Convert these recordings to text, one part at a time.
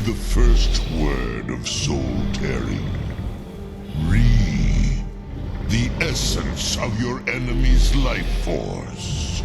the first word of soul-tearing. The essence of your enemy's life force.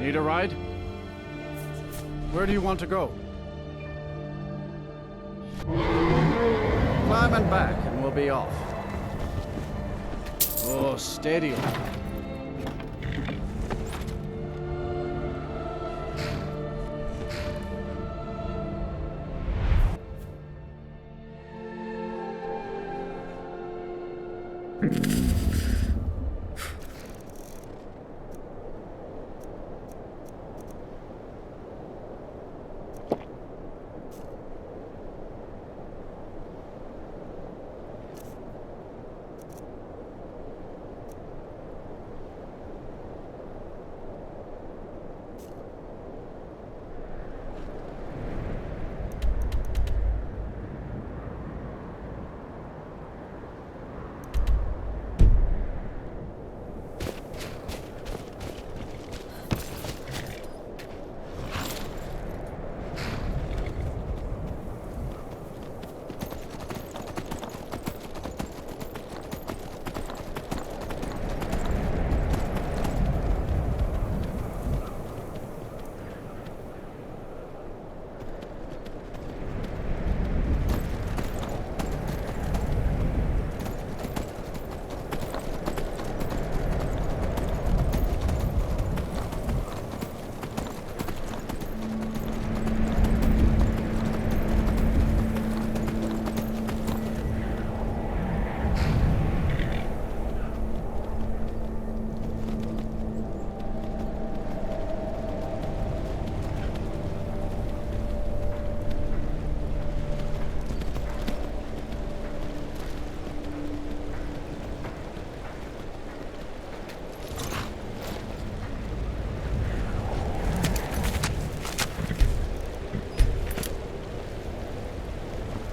Need a ride? Where do you want to go? Climb and back, and we'll be off. Oh, steady.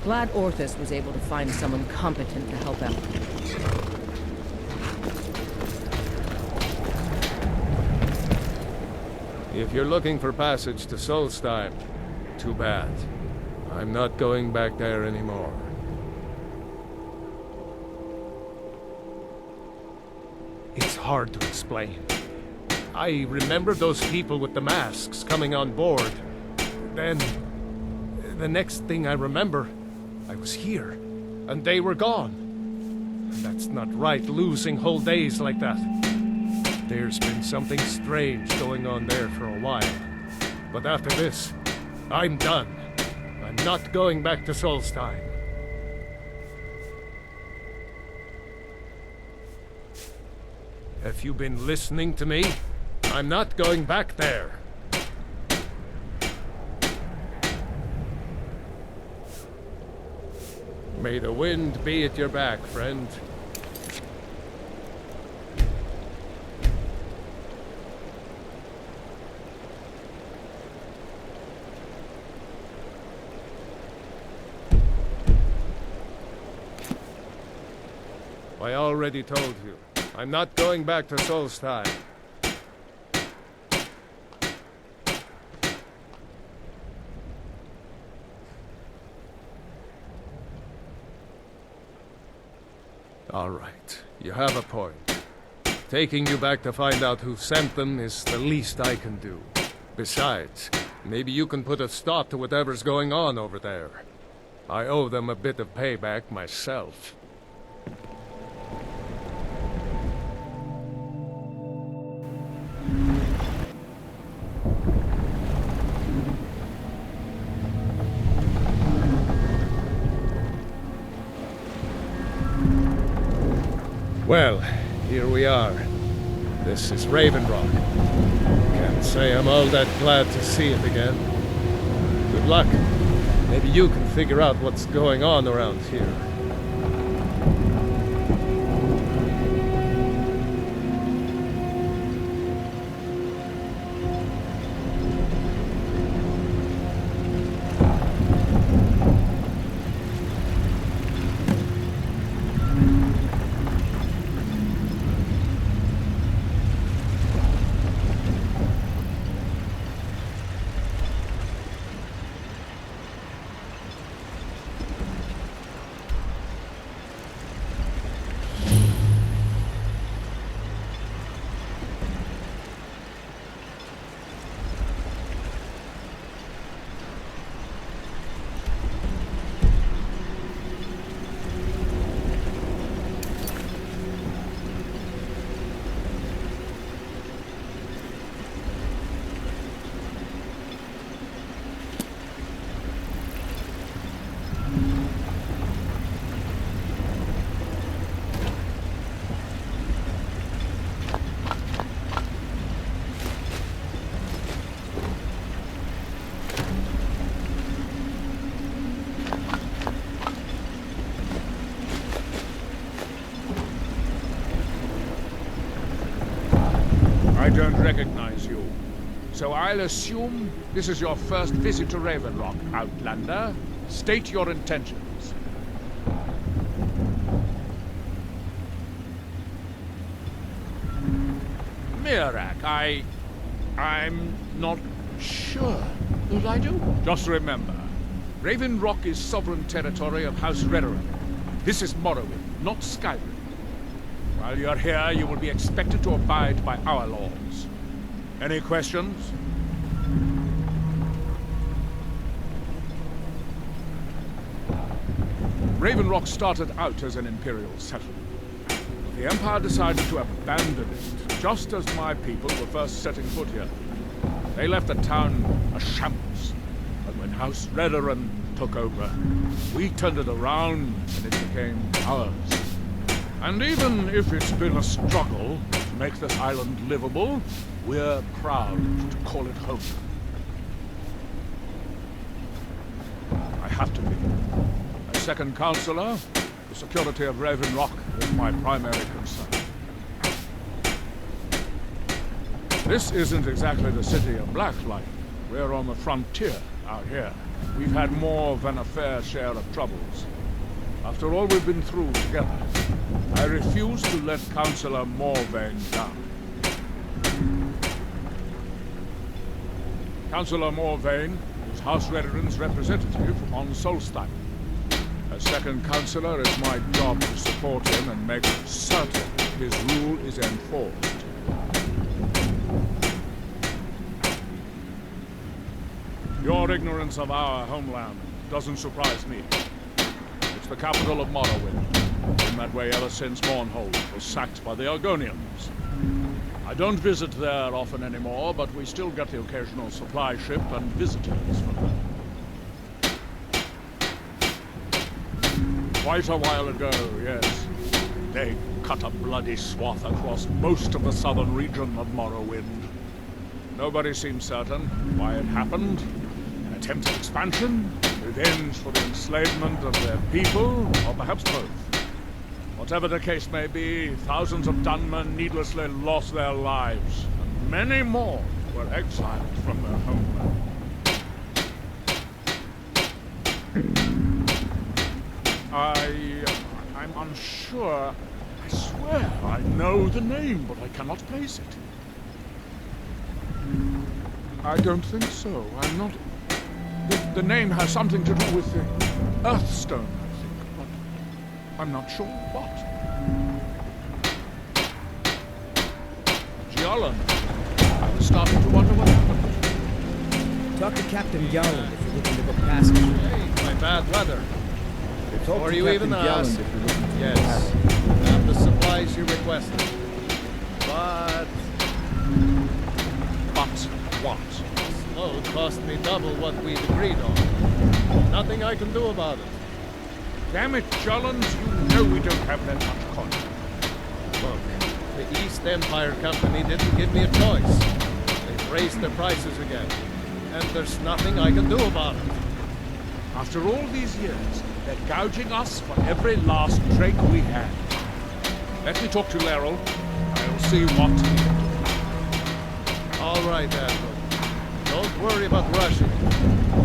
Glad Orthus was able to find someone competent to help out. If you're looking for passage to Solstheim, too bad. I'm not going back there anymore. It's hard to explain. I remember those people with the masks coming on board. Then, the next thing I remember, I was here, and they were gone. That's not right, losing whole days like that. There's been something strange going on there for a while. But after this, I'm done. I'm not going back to Solstheim. Have you been listening to me? I'm not going back there. May the wind be at your back, friend. I already told you. I'm not going back to Solstheim. All right, you have a point. Taking you back to find out who sent them is the least I can do. Besides, maybe you can put a stop to whatever's going on over there. I owe them a bit of payback myself. Well, here we are. This is Raven Rock. Can't say I'm all that glad to see it again. Good luck. Maybe you can figure out what's going on around here. I don't recognize you. So I'll assume this is your first visit to Raven Rock, Outlander. State your intentions. Mirak, I'm not sure. What I do? Just remember, Raven Rock is sovereign territory of House Retching. This is Morrowind, not Skyrim. While you're here, you will be expected to abide by our laws. Any questions? Raven Rock started out as an Imperial settlement. The Empire decided to abandon it, just as my people were first setting foot here. They left the town a shambles, but when House Retching took over, we turned it around and it became ours. And even if it's been a struggle to make this island livable, we're proud to call it home. I have to be. As second counselor, the security of Raven Rock is my primary concern. This isn't exactly the city of Blacklight. We're on the frontier out here. We've had more than a fair share of troubles. After all we've been through together, I refuse to let Councillor Morvain down. Councillor Morvain is House Retching's representative on Solstheim. As second councillor, it's my job to support him and make certain his rule is enforced. Your ignorance of our homeland doesn't surprise me. It's the capital of Morrowind. Been that way ever since Mournhold was sacked by the Argonians. I don't visit there often anymore, but we still get the occasional supply ship and visitors from there. Quite a while ago, yes. They cut a bloody swath across most of the southern region of Morrowind. Nobody seems certain why it happened. An attempted expansion? Revenge for the enslavement of their people? Or perhaps both? Whatever the case may be, thousands of Dunmen needlessly lost their lives, and many more were exiled from their homeland. I'm unsure I swear I know the name, but I cannot place it. I don't think so. I'm not... The name has something to do with the Earthstone, I think, but I'm not sure what. Gjallan. I was starting to wonder what happened. Talk to Captain Gjallan if you're looking to book passage. Hey, my bad weather. Before you even ask, yes, have the supplies you requested. But What? this load cost me double what we'd agreed on. Nothing I can do about it. Damn it, Jallans, you know we don't have that much contract. Look, the East Empire Company didn't give me a choice. They've raised their prices again, and there's nothing I can do about it. After all these years, they're gouging us for every last drake we have. Let me talk to Laeral. I'll see what he can do. All right, Admiral. Don't worry about rushing.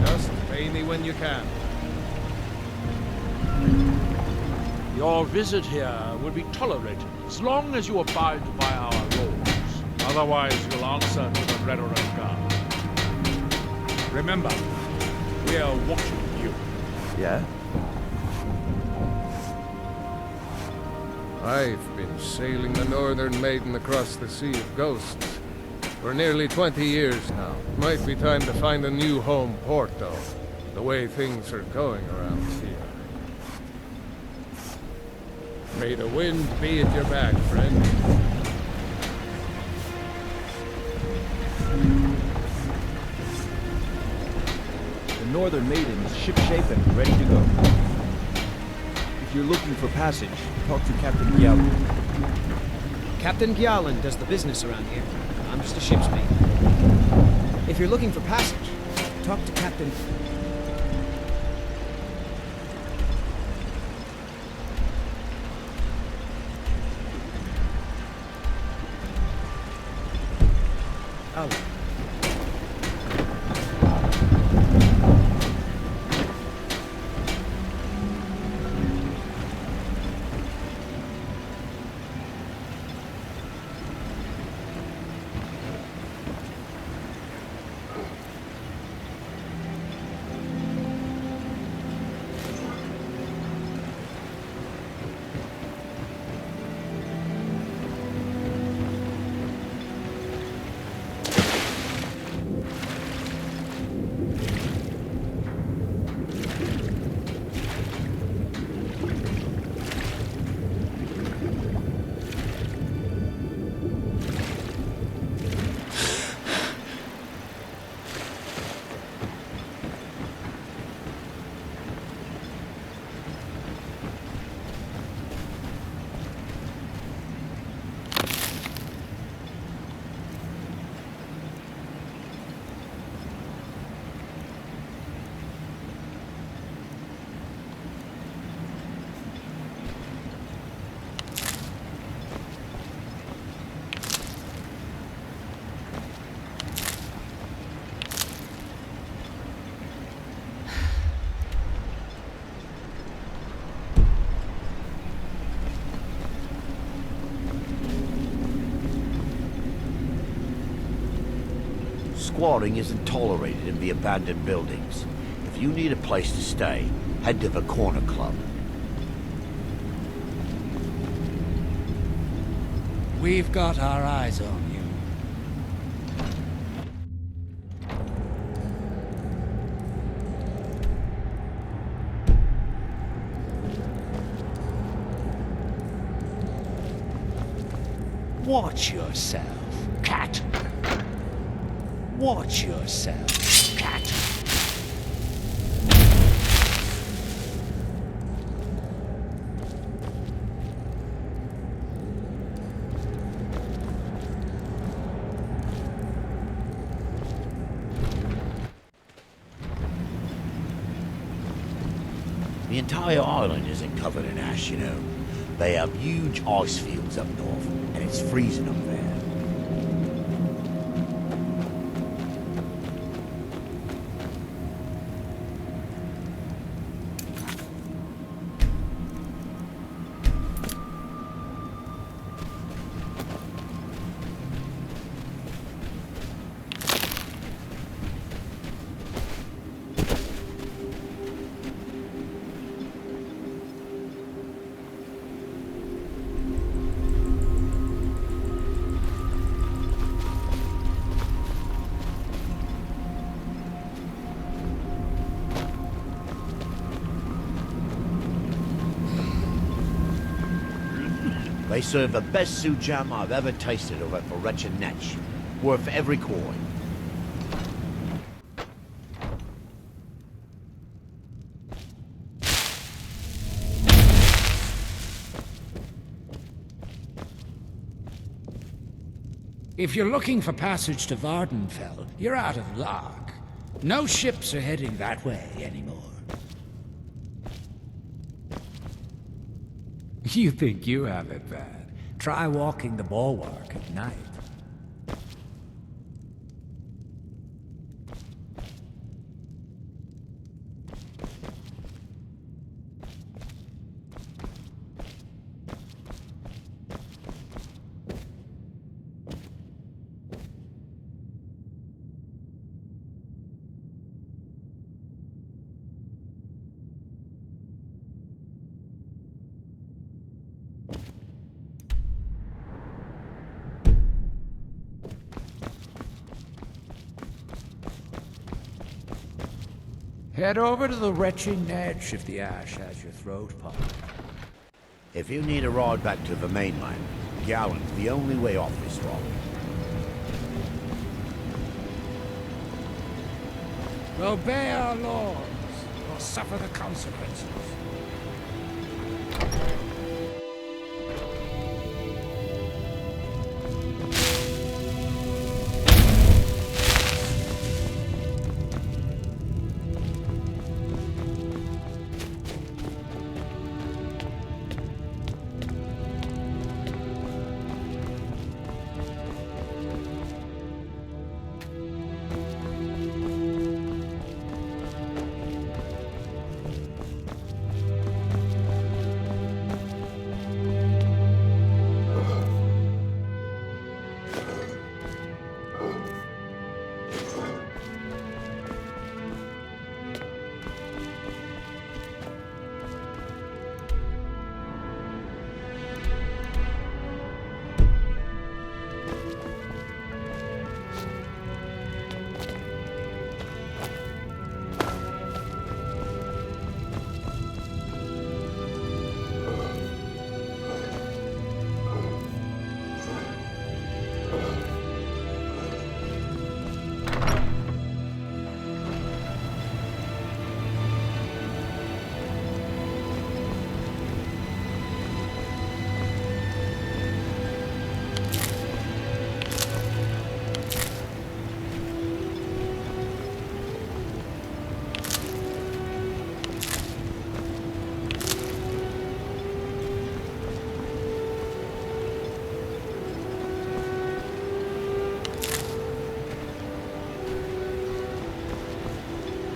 Just pay me when you can. Your visit here will be tolerated as long as you abide by our laws. Otherwise, you'll answer to the Retching Guard. Remember, we are watching you. Yeah? I've been sailing the Northern Maiden across the Sea of Ghosts for nearly 20 years now. Might be time to find a new home port, though, the way things are going around here. May the wind be at your back, friend. The Northern Maiden is shipshape and ready to go. If you're looking for passage, talk to Captain Gjallan. Captain Gjallan does the business around here. I'm just a ship's mate. If you're looking for passage, talk to Captain... Oh. Squatting isn't tolerated in the abandoned buildings. If you need a place to stay, head to the Corner Club. We've got our eyes on you. Watch yourself, cat. Watch yourself, cat. The entire island isn't covered in ash, you know. They have huge ice fields up north, and it's freezing up there. They serve the best soup jam I've ever tasted over for Retching Netch. Worth every coin. If you're looking for passage to Vvardenfell, you're out of luck. No ships are heading that way anymore. You think you have it bad? Try walking the bulwark at night. Head over to the Retching Netch if the ash has your throat popped. If you need a ride back to the mainland, Gallon's the only way off this rock. Obey our laws, or suffer the consequences.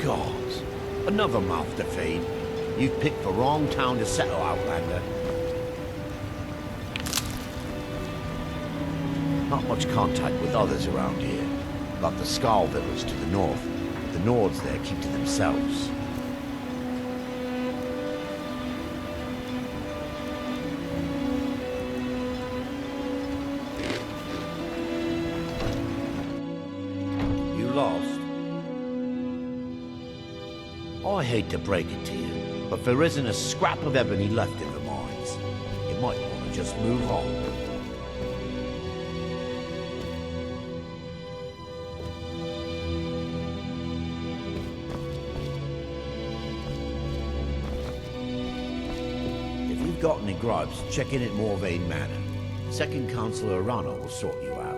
Gods, another mouth to feed. You've picked the wrong town to settle, Outlander. Not much contact with others around here, like the Skaal Village to the north. The Nords there keep to themselves. You lost? I hate to break it to you, but there isn't a scrap of ebony left in the mines. You might want to just move on. If you've got any gripes, check in at Morvain Manor. Second Councillor Arana will sort you out.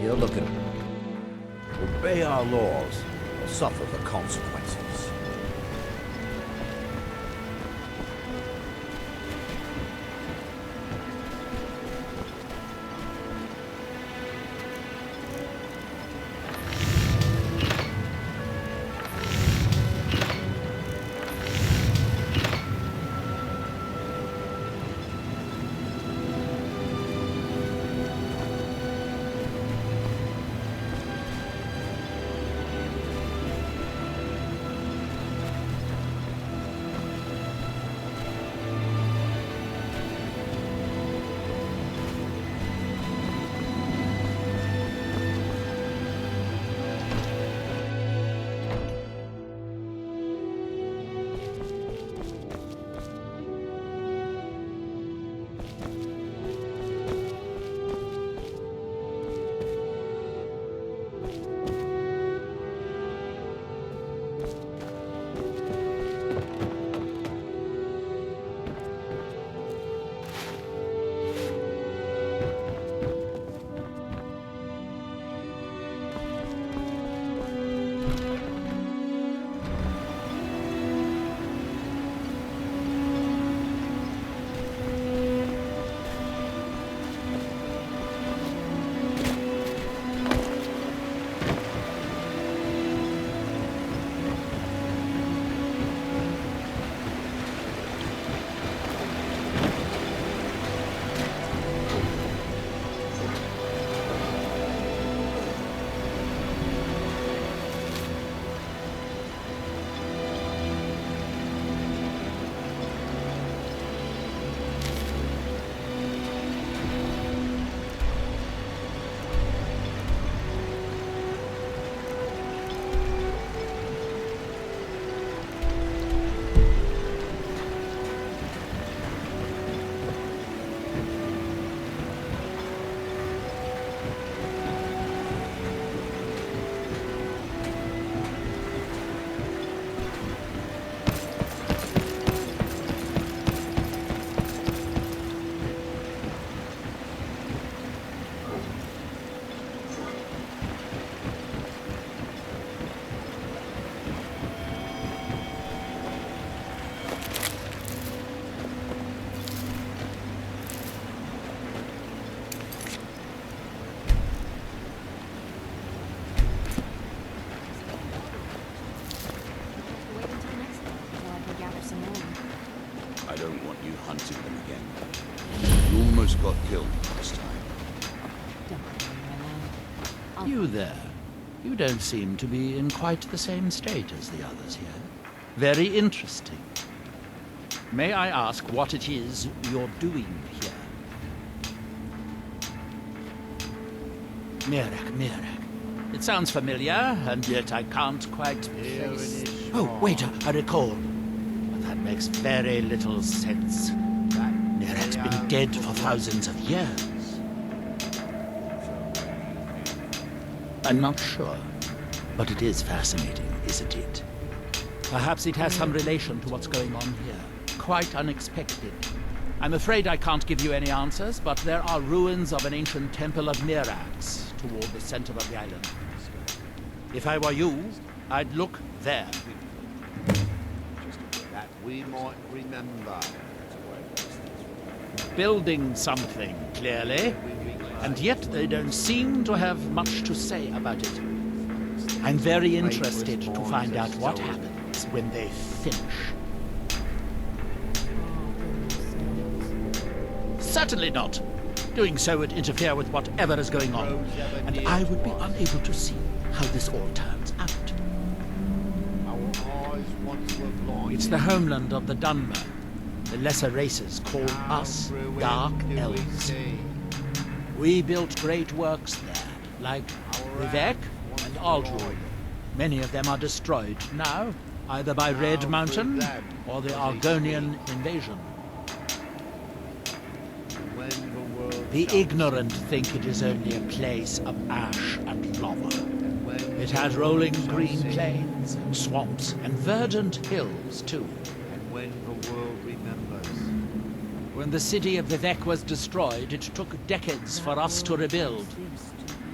you're looking. Obey our laws, or suffer the consequences. hunting them again. You almost got killed last time. You there. You don't seem to be in quite the same state as the others here. Very interesting. May I ask what it is you're doing here? Mirak. It sounds familiar, and yet I can't quite place... Oh, wait, I recall. But that makes very little sense. Mirak's been dead for thousands of years. I'm not sure, but it is fascinating, isn't it? Perhaps it has some relation to what's going on here. Quite unexpected. I'm afraid I can't give you any answers, but there are ruins of an ancient temple of Mirax toward the center of the island. If I were you, I'd look there. That we might remember. Building something, clearly. And yet they don't seem to have much to say about it. I'm very interested to find out what happens when they finish. Certainly not. Doing so would interfere with whatever is going on, and I would be unable to see how this all turns out. It's the homeland of the Dunmer. The lesser races call us Dark Elves. We built great works there, like Rivek and Arthmoor. Many of them are destroyed now, either by Red Mountain or the Argonian invasion. The ignorant think it is only a place of ash and lava. It has rolling green plains, and swamps, and verdant hills, too. And when the world remembers. When the city of Vivek was destroyed, it took decades for us to rebuild.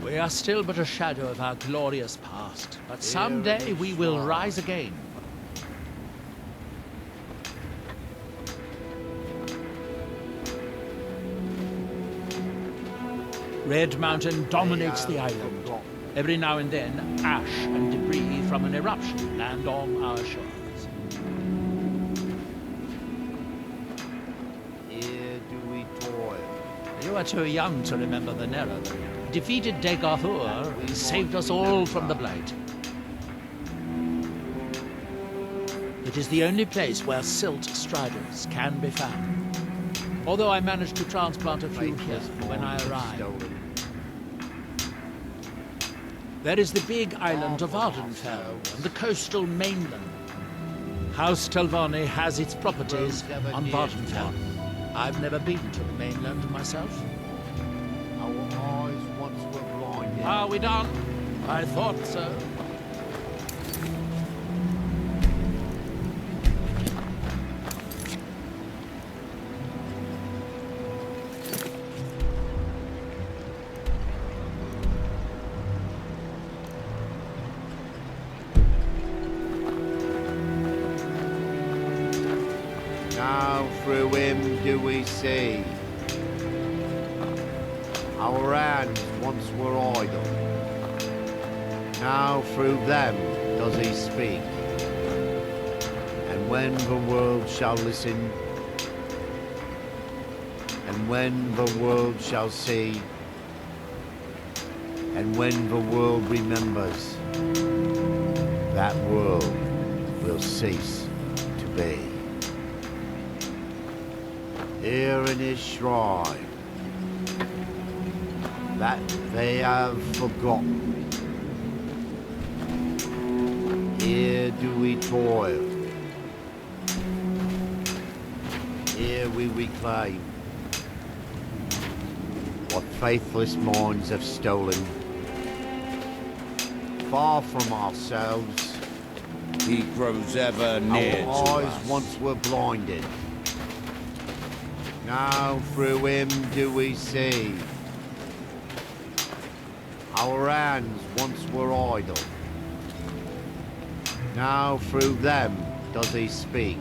We are still but a shadow of our glorious past, but someday we will rise again. Red Mountain dominates the island. Every now and then, ash and debris from an eruption land on our shores. Here do we toil. You are too young to remember the Neloth. He defeated Dragonborn and saved us all from the Blight. It is the only place where silt striders can be found. Although I managed to transplant a few here when I arrived. There is the big island of Vvardenfell and the coastal mainland. House Telvanni has its properties on Vvardenfell. I've never been to the mainland myself. Our eyes once were blinded. Are we done? I thought so. Now through him do we see. Our hands once were idle. Now through them does he speak. And when the world shall listen, and when the world shall see, and when the world remembers, that world will cease to be. Here in his shrine, that they have forgotten. Here do we toil. Here we reclaim what faithless minds have stolen. Far from ourselves, He grows ever near our to eyes us. once were blinded. Now through him do we see. Our hands once were idle. Now through them does he speak.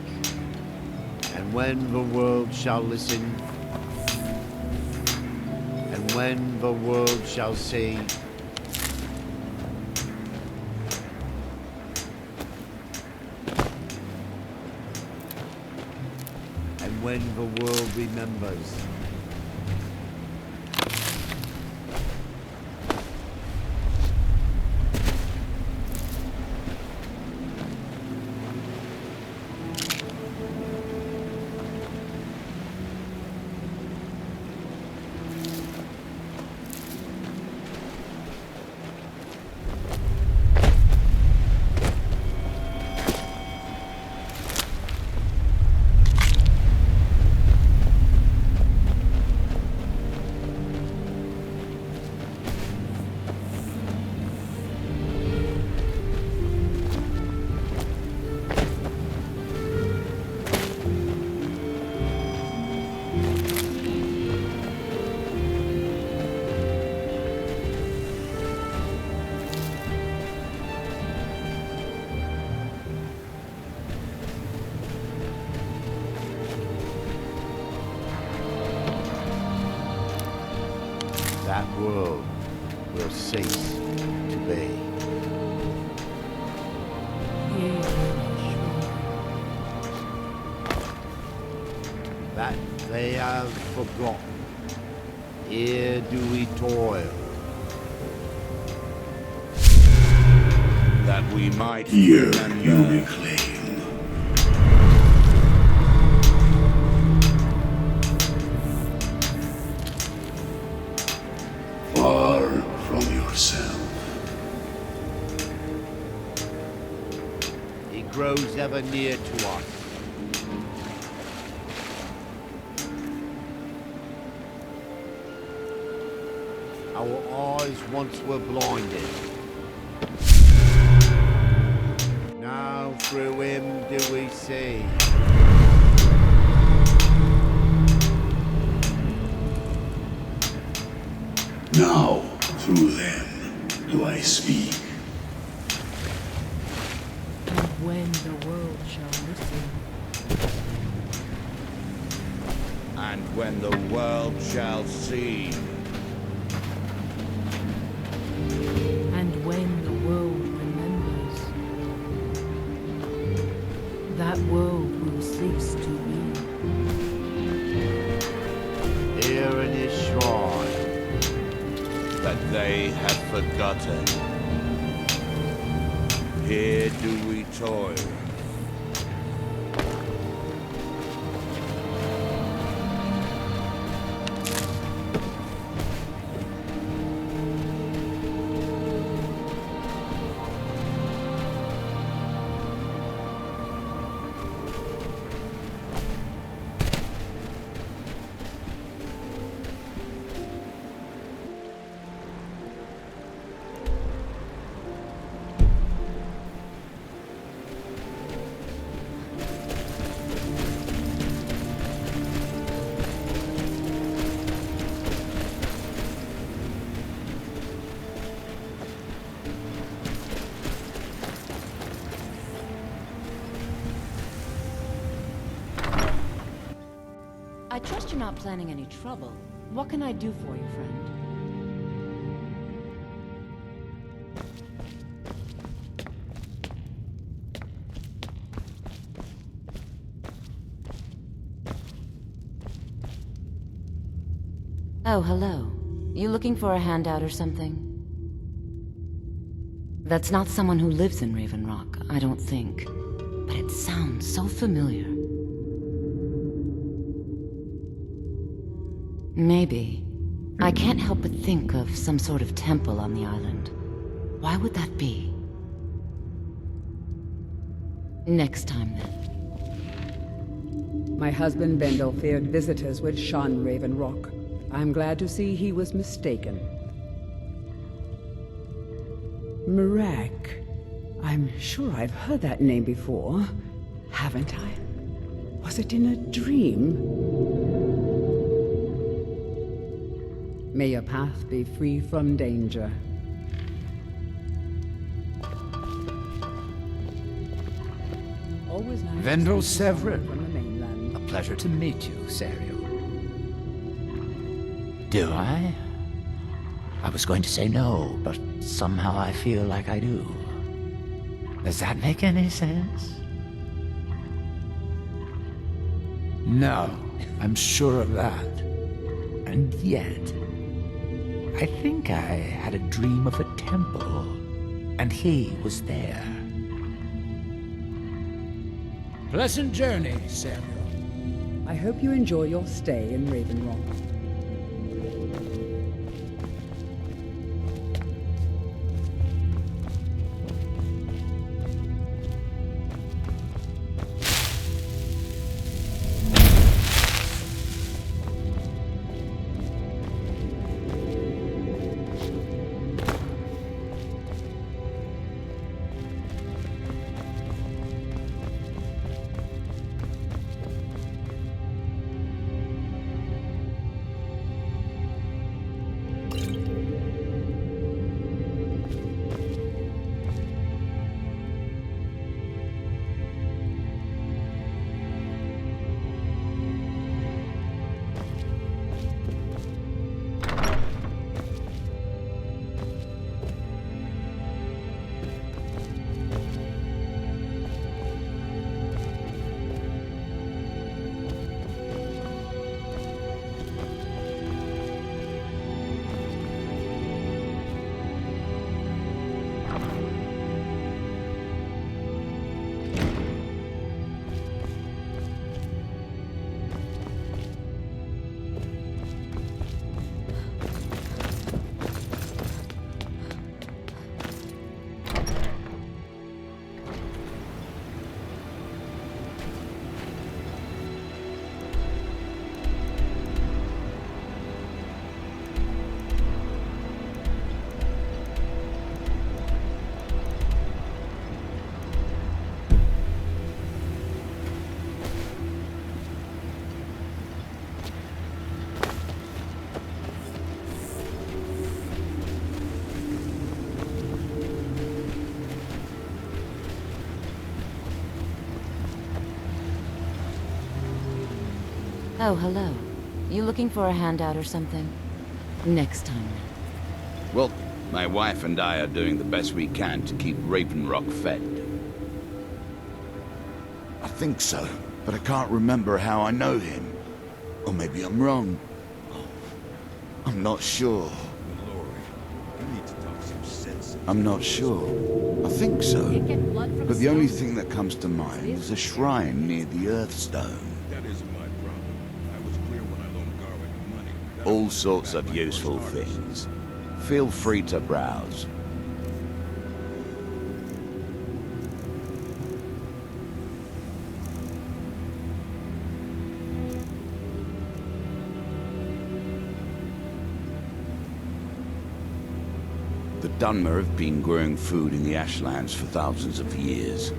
And when the world shall listen, and when the world shall see, and when the world remembers, that world will cease to be. That they have forgotten. Here do we toil. That we might Here remember. you reclaim. Far from yourself. He grows ever near to us. Our eyes once were blinded. Now through him do we see. Now Through them do I speak. And when the world shall listen. And when the world shall see. And when the world remembers, that world will cease to be. Here in his shrine, that they have forgotten. Here do we toil. I trust you're not planning any trouble. What can I do for you, friend? Oh, hello. You looking for a handout or something? That's not someone who lives in Raven Rock, I don't think. But it sounds so familiar. Maybe. I can't help but think of some sort of temple on the island. Why would that be? Next time, then. My husband Bendel feared visitors would shun Raven Rock. I'm glad to see he was mistaken. Mirak. I'm sure I've heard that name before. Haven't I? Was it in a dream? May your path be free from danger. Always nice Vendel to see someone Severin. from the mainland. A pleasure to meet you, Serial. Do I? I was going to say no, but somehow I feel like I do. Does that make any sense? No, I'm sure of that. And yet, I think I had a dream of a temple, and he was there. Pleasant journey, Samuel. I hope you enjoy your stay in Raven Rock. Oh, hello. You looking for a handout or something? Next time, then. Well, my wife and I are doing the best we can to keep Raven Rock fed. I think so, but I can't remember how I know him. Or maybe I'm wrong. I'm not sure. I'm not sure. I think so. But the only thing that comes to mind is a shrine near the Earthstone. That isn't my problem. I was clear when I loaned Garwick the money. All sorts of useful things. Feel free to browse. The Durnehviir have been growing food in the Ashlands for thousands of years.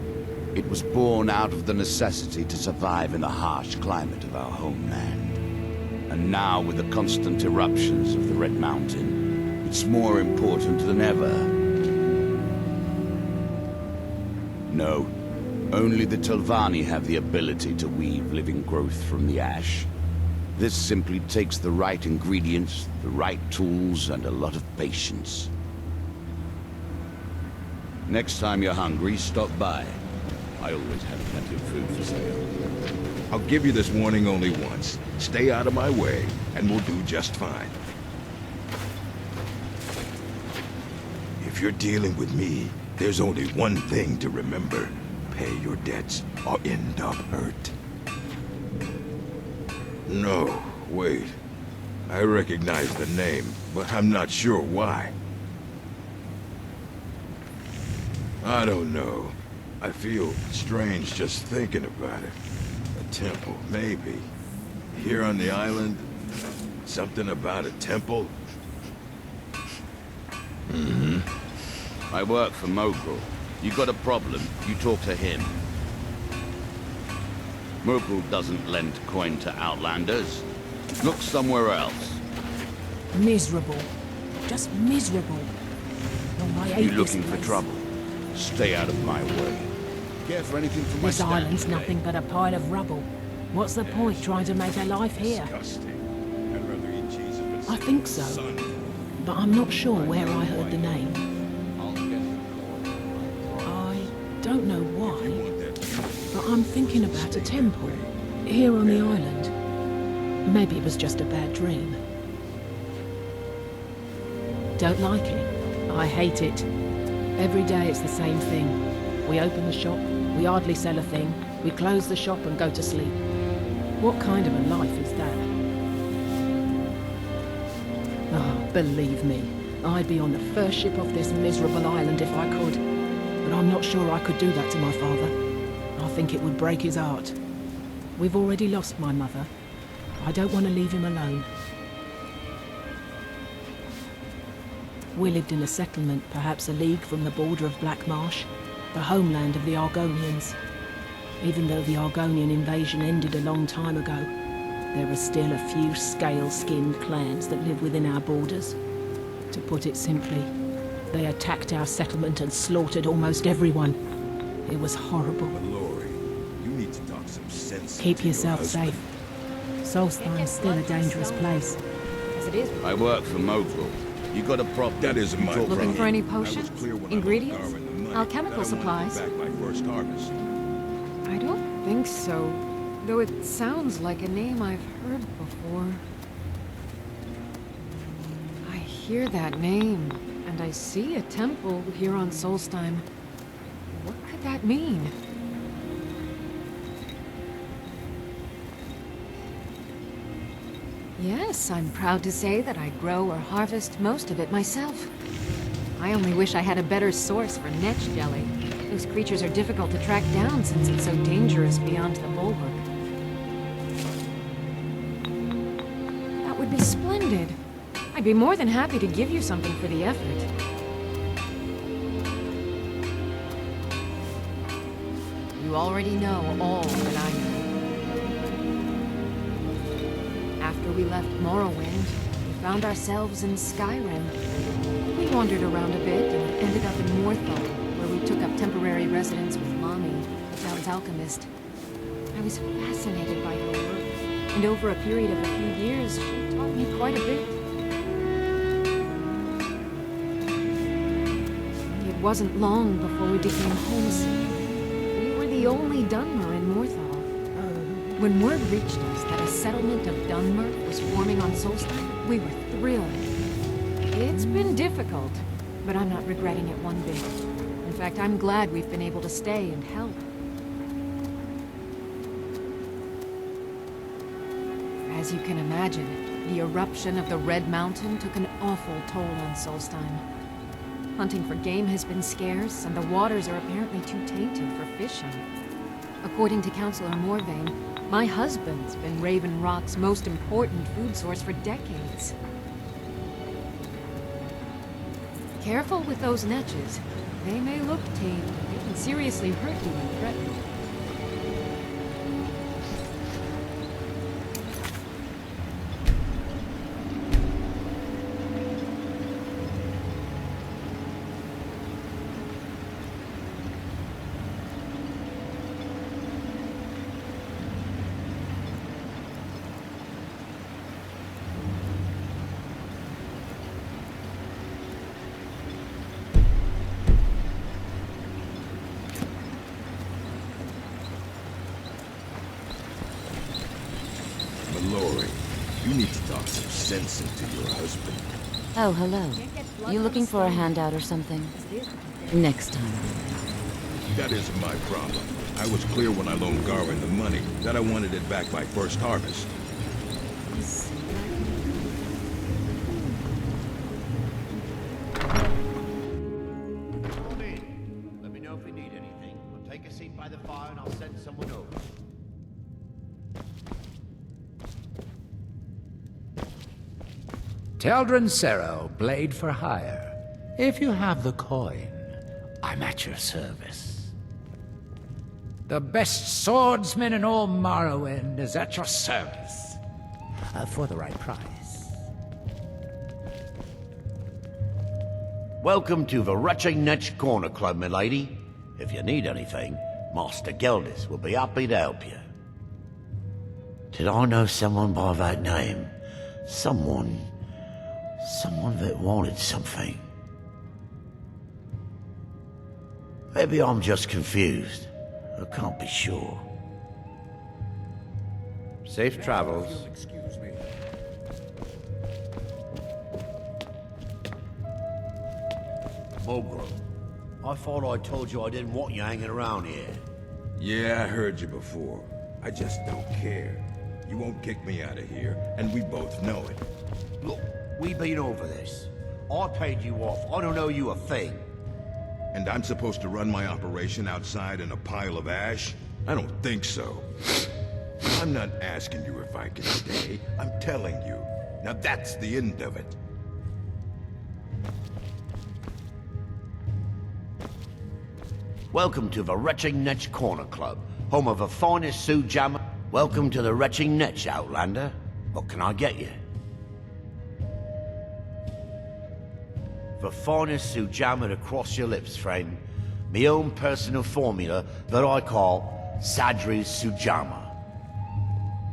It was born out of the necessity to survive in the harsh climate of our homeland. And now, with the constant eruptions of the Red Mountain, it's more important than ever. No, only the Telvanni have the ability to weave living growth from the ash. This simply takes the right ingredients, the right tools, and a lot of patience. Next time you're hungry, stop by. I always have plenty of food for sale. I'll give you this warning only once. Stay out of my way, and we'll do just fine. If you're dealing with me, there's only one thing to remember. Pay your debts, or end up hurt. No, wait. I recognize the name, but I'm not sure why. I don't know. I feel strange just thinking about it. A temple, maybe. Here on the island, something about a temple? Mm-hmm. I work for Mogul. You got a problem, you talk to him. Mogul doesn't lend coin to outlanders. Look somewhere else. Miserable. Just miserable. Oh, I hate You looking this for place. trouble? Stay out of my way. Care for anything from my This stand island's today? nothing but a pile of rubble. What's the point trying to make a life here? I think so, but I'm not sure where I heard the name. I don't know why, but I'm thinking about a temple here on the island. Maybe it was just a bad dream. Don't like it. I hate it. Every day it's the same thing. We open the shop, we hardly sell a thing, we close the shop and go to sleep. What kind of a life is that? Oh, believe me, I'd be on the first ship off this miserable island if I could. But I'm not sure I could do that to my father. I think it would break his heart. We've already lost my mother. I don't want to leave him alone. We lived in a settlement, perhaps a league from the border of Black Marsh, the homeland of the Argonians. Even though the Argonian invasion ended a long time ago, there are still a few scale-skinned clans that live within our borders. To put it simply, they attacked our settlement and slaughtered almost everyone. It was horrible. Milore, you need to talk some sense. Keep yourself safe. Solstheim's still a dangerous place. As it is. I work for Mogul. You got a problem? That isn't my problem. Looking for any potions? Ingredients? Alchemical supplies? Back my first harvest. I don't think so. Though it sounds like a name I've heard before. I hear that name, and I see a temple here on Solstheim. What could that mean? Yes, I'm proud to say that I grow or harvest most of it myself. I only wish I had a better source for Netch jelly. Those creatures are difficult to track down since it's so dangerous beyond the bulwark. That would be splendid. I'd be more than happy to give you something for the effort. You already know all that I know. After we left Morrowind, we found ourselves in Skyrim. We wandered around a bit and ended up in Morthal, where we took up temporary residence with Lami, the town's alchemist. I was fascinated by her work, And over a period of a few years, she taught me quite a bit. It wasn't long before we became homesick. We were the only Dunmer in Morthal. When word reached us that a settlement of Dunmer was forming on Solstheim, we were thrilled. It's been difficult, but I'm not regretting it one bit. In fact, I'm glad we've been able to stay and help. As you can imagine, the eruption of the Red Mountain took an awful toll on Solstheim. Hunting for game has been scarce, and the waters are apparently too tainted for fishing. According to Councillor Morvain, my husband's been Raven Rock's most important food source for decades. Careful with those netches. They may look tame, but they can seriously hurt you when threatened. Milore, you need to talk some sense into your husband. Oh, hello. You looking for a handout or something? Next time. That isn't my problem. I was clear when I loaned Garwin the money that I wanted it back by first harvest. Come in. Let me know if you need anything. I'll take a seat by the fire and I'll send someone over. Teldrin Sero, blade for hire. If you have the coin, I'm at your service. The best swordsman in all Morrowind is at your service. For the right price. Welcome to the Retching Netch Corner Club, milady. If you need anything, Master Geldis will be happy to help you. Did I know someone by that name? Someone that wanted something. Maybe I'm just confused. I can't be sure. Safe travels. Excuse me. Mogro, I thought I told you I didn't want you hanging around here. Yeah, I heard you before. I just don't care. You won't kick me out of here, and we both know it. Look, we've been over this. I paid you off. I don't owe you a thing. And I'm supposed to run my operation outside in a pile of ash? I don't think so. I'm not asking you if I can stay. I'm telling you. Now that's the end of it. Welcome to the Retching Netch Corner Club, home of the finest Sue Jammer. Welcome to the Retching Netch, Outlander. What can I get you? The finest Sue Jammer across your lips, friend. My own personal formula that I call Sadri's Sujama.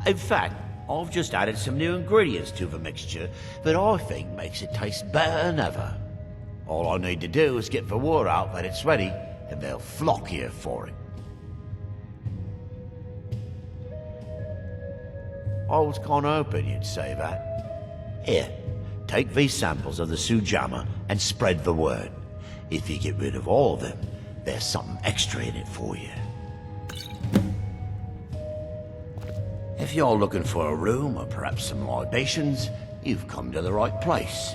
In fact, I've just added some new ingredients to the mixture that I think makes it taste better than ever. All I need to do is get the word out that it's ready, and they'll flock here for it. I was kinda hoping you'd say that. Here, take these samples of the Sujama and spread the word. If you get rid of all of them, there's something extra in it for you. If you're looking for a room or perhaps some libations, you've come to the right place.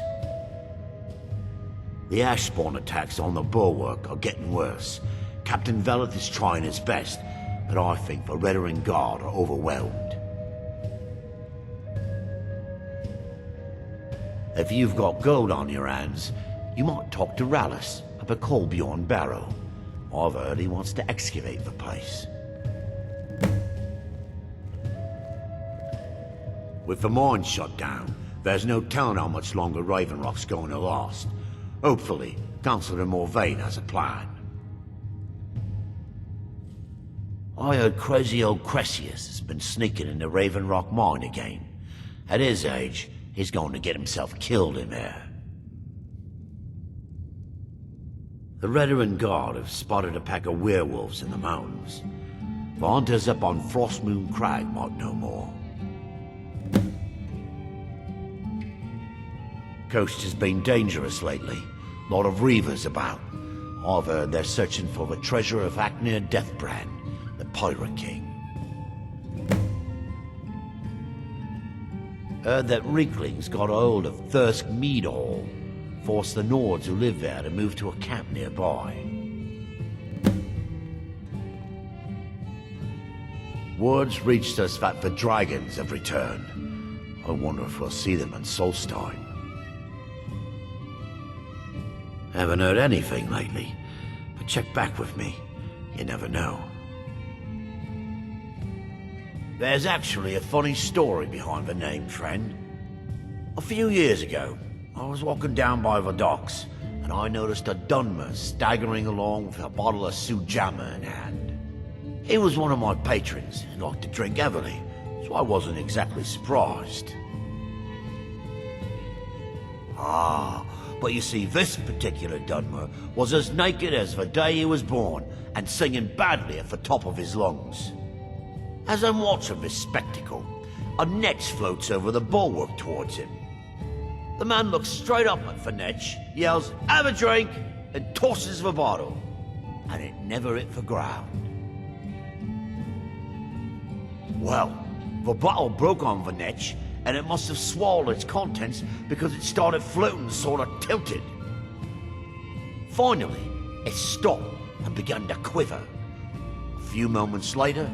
The ash spawn attacks on the bulwark are getting worse. Captain Veleth is trying his best, but I think the Retching Guard are overwhelmed. If you've got gold on your hands, you might talk to Rallis up at Colbjorn Barrow. I've heard he wants to excavate the place. With the mine shut down, there's no telling how much longer Raven Rock's going to last. Hopefully, Councillor Morvain has a plan. I heard crazy old Crescius has been sneaking in the Raven Rock mine again. At his age, he's going to get himself killed in there. The Retching Guard have spotted a pack of werewolves in the mountains. The hunters up on Frostmoon Crag might know more. Coast has been dangerous lately. Lot of reavers about. I've heard they're searching for the treasure of Arthmoor Deathbrand, the Pirate King. Heard that Rieklings got a hold of Thirsk Mead Hall. Forced the Nords who live there to move to a camp nearby. Words reached us that the dragons have returned. I wonder if we'll see them in Solstheim. Haven't heard anything lately, but check back with me. You never know. There's actually a funny story behind the name, friend. A few years ago, I was walking down by the docks, and I noticed a Dunmer staggering along with a bottle of Sujamma in hand. He was one of my patrons and liked to drink heavily, so I wasn't exactly surprised. But you see, this particular Dunmer was as naked as the day he was born, and singing badly at the top of his lungs. As I'm watching this spectacle, a Netch floats over the bulwark towards him. The man looks straight up at the Netch, yells, "Have a drink!" and tosses the bottle. And it never hit the ground. Well, the bottle broke on the Netch, and it must have swallowed its contents because it started floating sort of tilted. Finally, it stopped and began to quiver. A few moments later,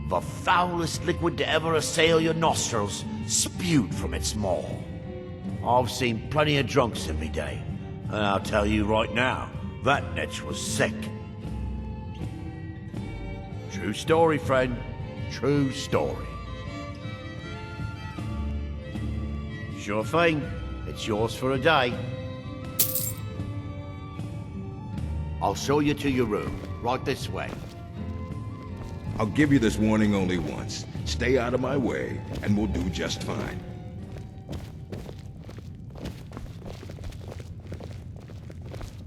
the foulest liquid to ever assail your nostrils spewed from its maw. I've seen plenty of drunks in me day, and I'll tell you right now, that Netch was sick. True story, friend. True story. Sure thing. It's yours for a day. I'll show you to your room. Right this way. I'll give you this warning only once. Stay out of my way, and we'll do just fine.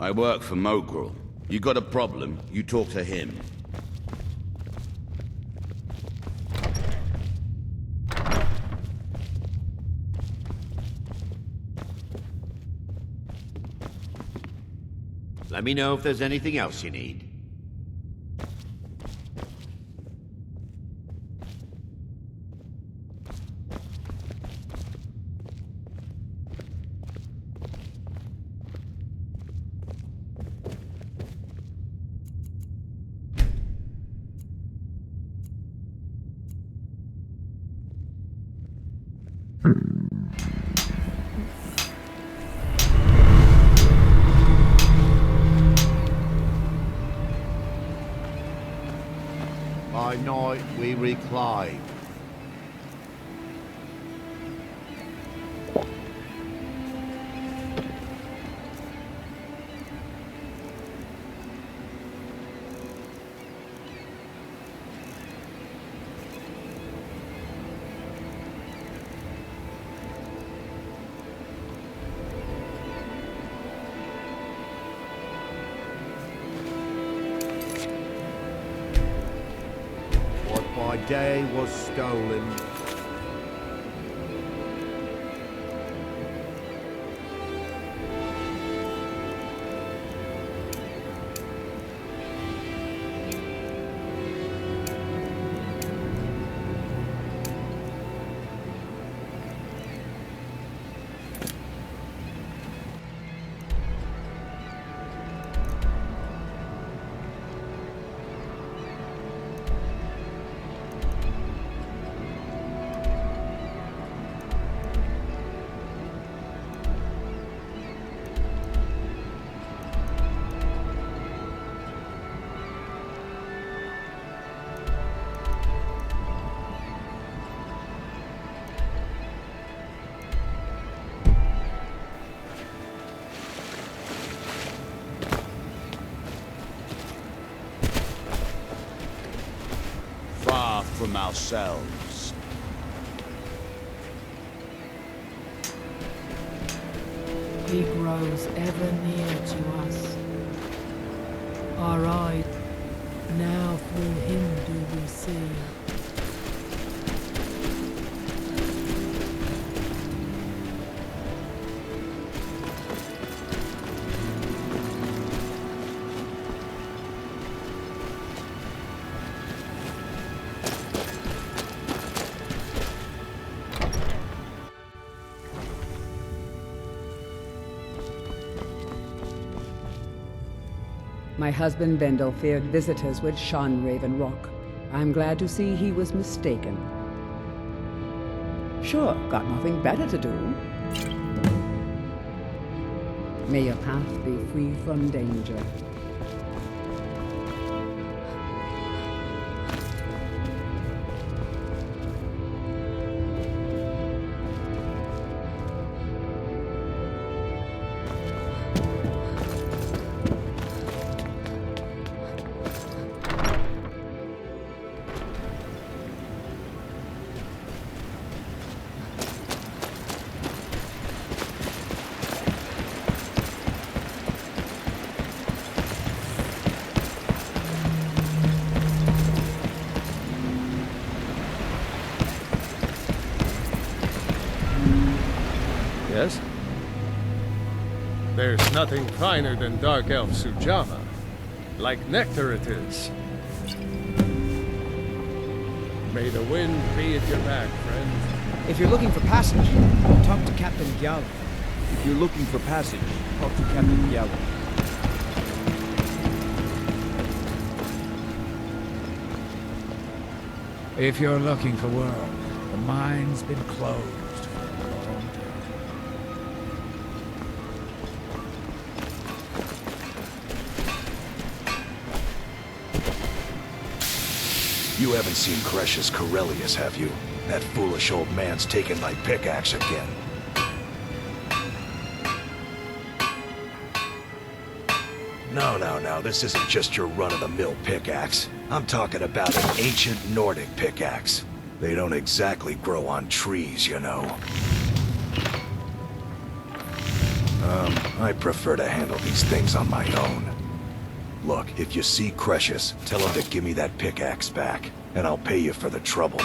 I work for Mogrel. You got a problem, you talk to him. Let me know if there's anything else you need. By night we recline. My day was stolen. them ourselves. He grows ever near to us. Our eyes, now through him do we see. My husband Vendel feared visitors would shun Raven Rock. I'm glad to see he was mistaken. Sure, got nothing better to do. May your path be free from danger. Yes? There's nothing finer than Dark Elf Sujamma. Like nectar it is. May the wind be at your back, friend. If you're looking for passage, talk to Captain Gyalan. If you're looking for passage, talk to Captain Gyalan. If you're looking for work, the mine's been closed for a long time. You haven't seen Crescius Corellius, have you? That foolish old man's taken my pickaxe again. No, this isn't just your run-of-the-mill pickaxe. I'm talking about an ancient Nordic pickaxe. They don't exactly grow on trees, you know. I prefer to handle these things on my own. Look, if you see Crescius, tell him to give me that pickaxe back, and I'll pay you for the trouble.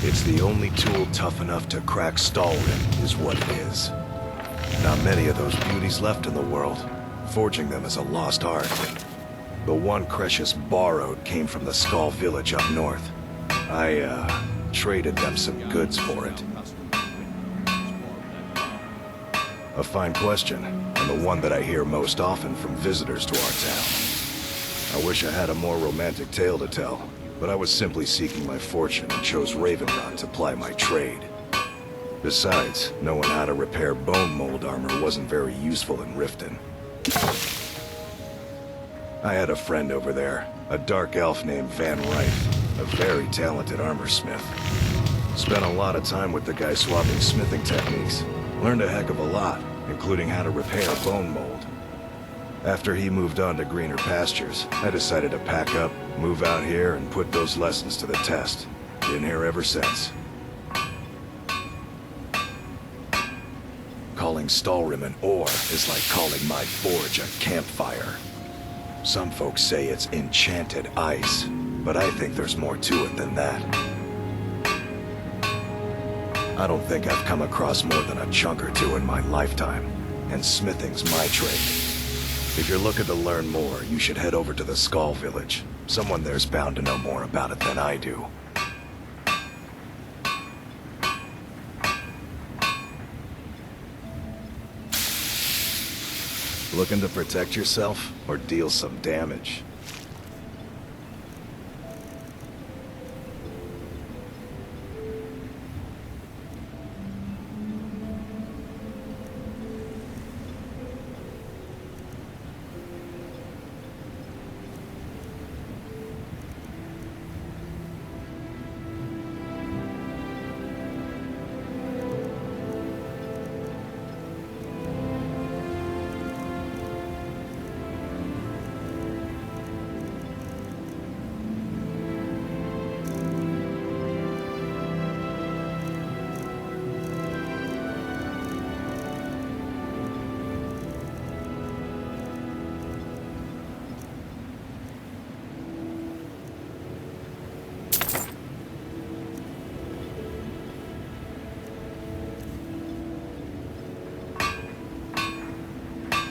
It's the only tool tough enough to crack Stalrim, is what it is. Not many of those beauties left in the world. Forging them is a lost art. The one Crescius borrowed came from the Skaal Village up north. I, traded them some goods for it. A fine question, and the one that I hear most often from visitors to our town. I wish I had a more romantic tale to tell, but I was simply seeking my fortune and chose Ravenrun to ply my trade. Besides, knowing how to repair bone mold armor wasn't very useful in Riften. I had a friend over there, a dark elf named Van Rife, a very talented armorsmith. Spent a lot of time with the guy swapping smithing techniques. Learned a heck of a lot, including how to repair bone mold. After he moved on to greener pastures, I decided to pack up, move out here, and put those lessons to the test. Been here ever since. Calling Stalrim an ore is like calling my forge a campfire. Some folks say it's enchanted ice, but I think there's more to it than that. I don't think I've come across more than a chunk or two in my lifetime, and smithing's my trade. If you're looking to learn more, you should head over to the Skaal Village. Someone there's bound to know more about it than I do. Looking to protect yourself, or deal some damage?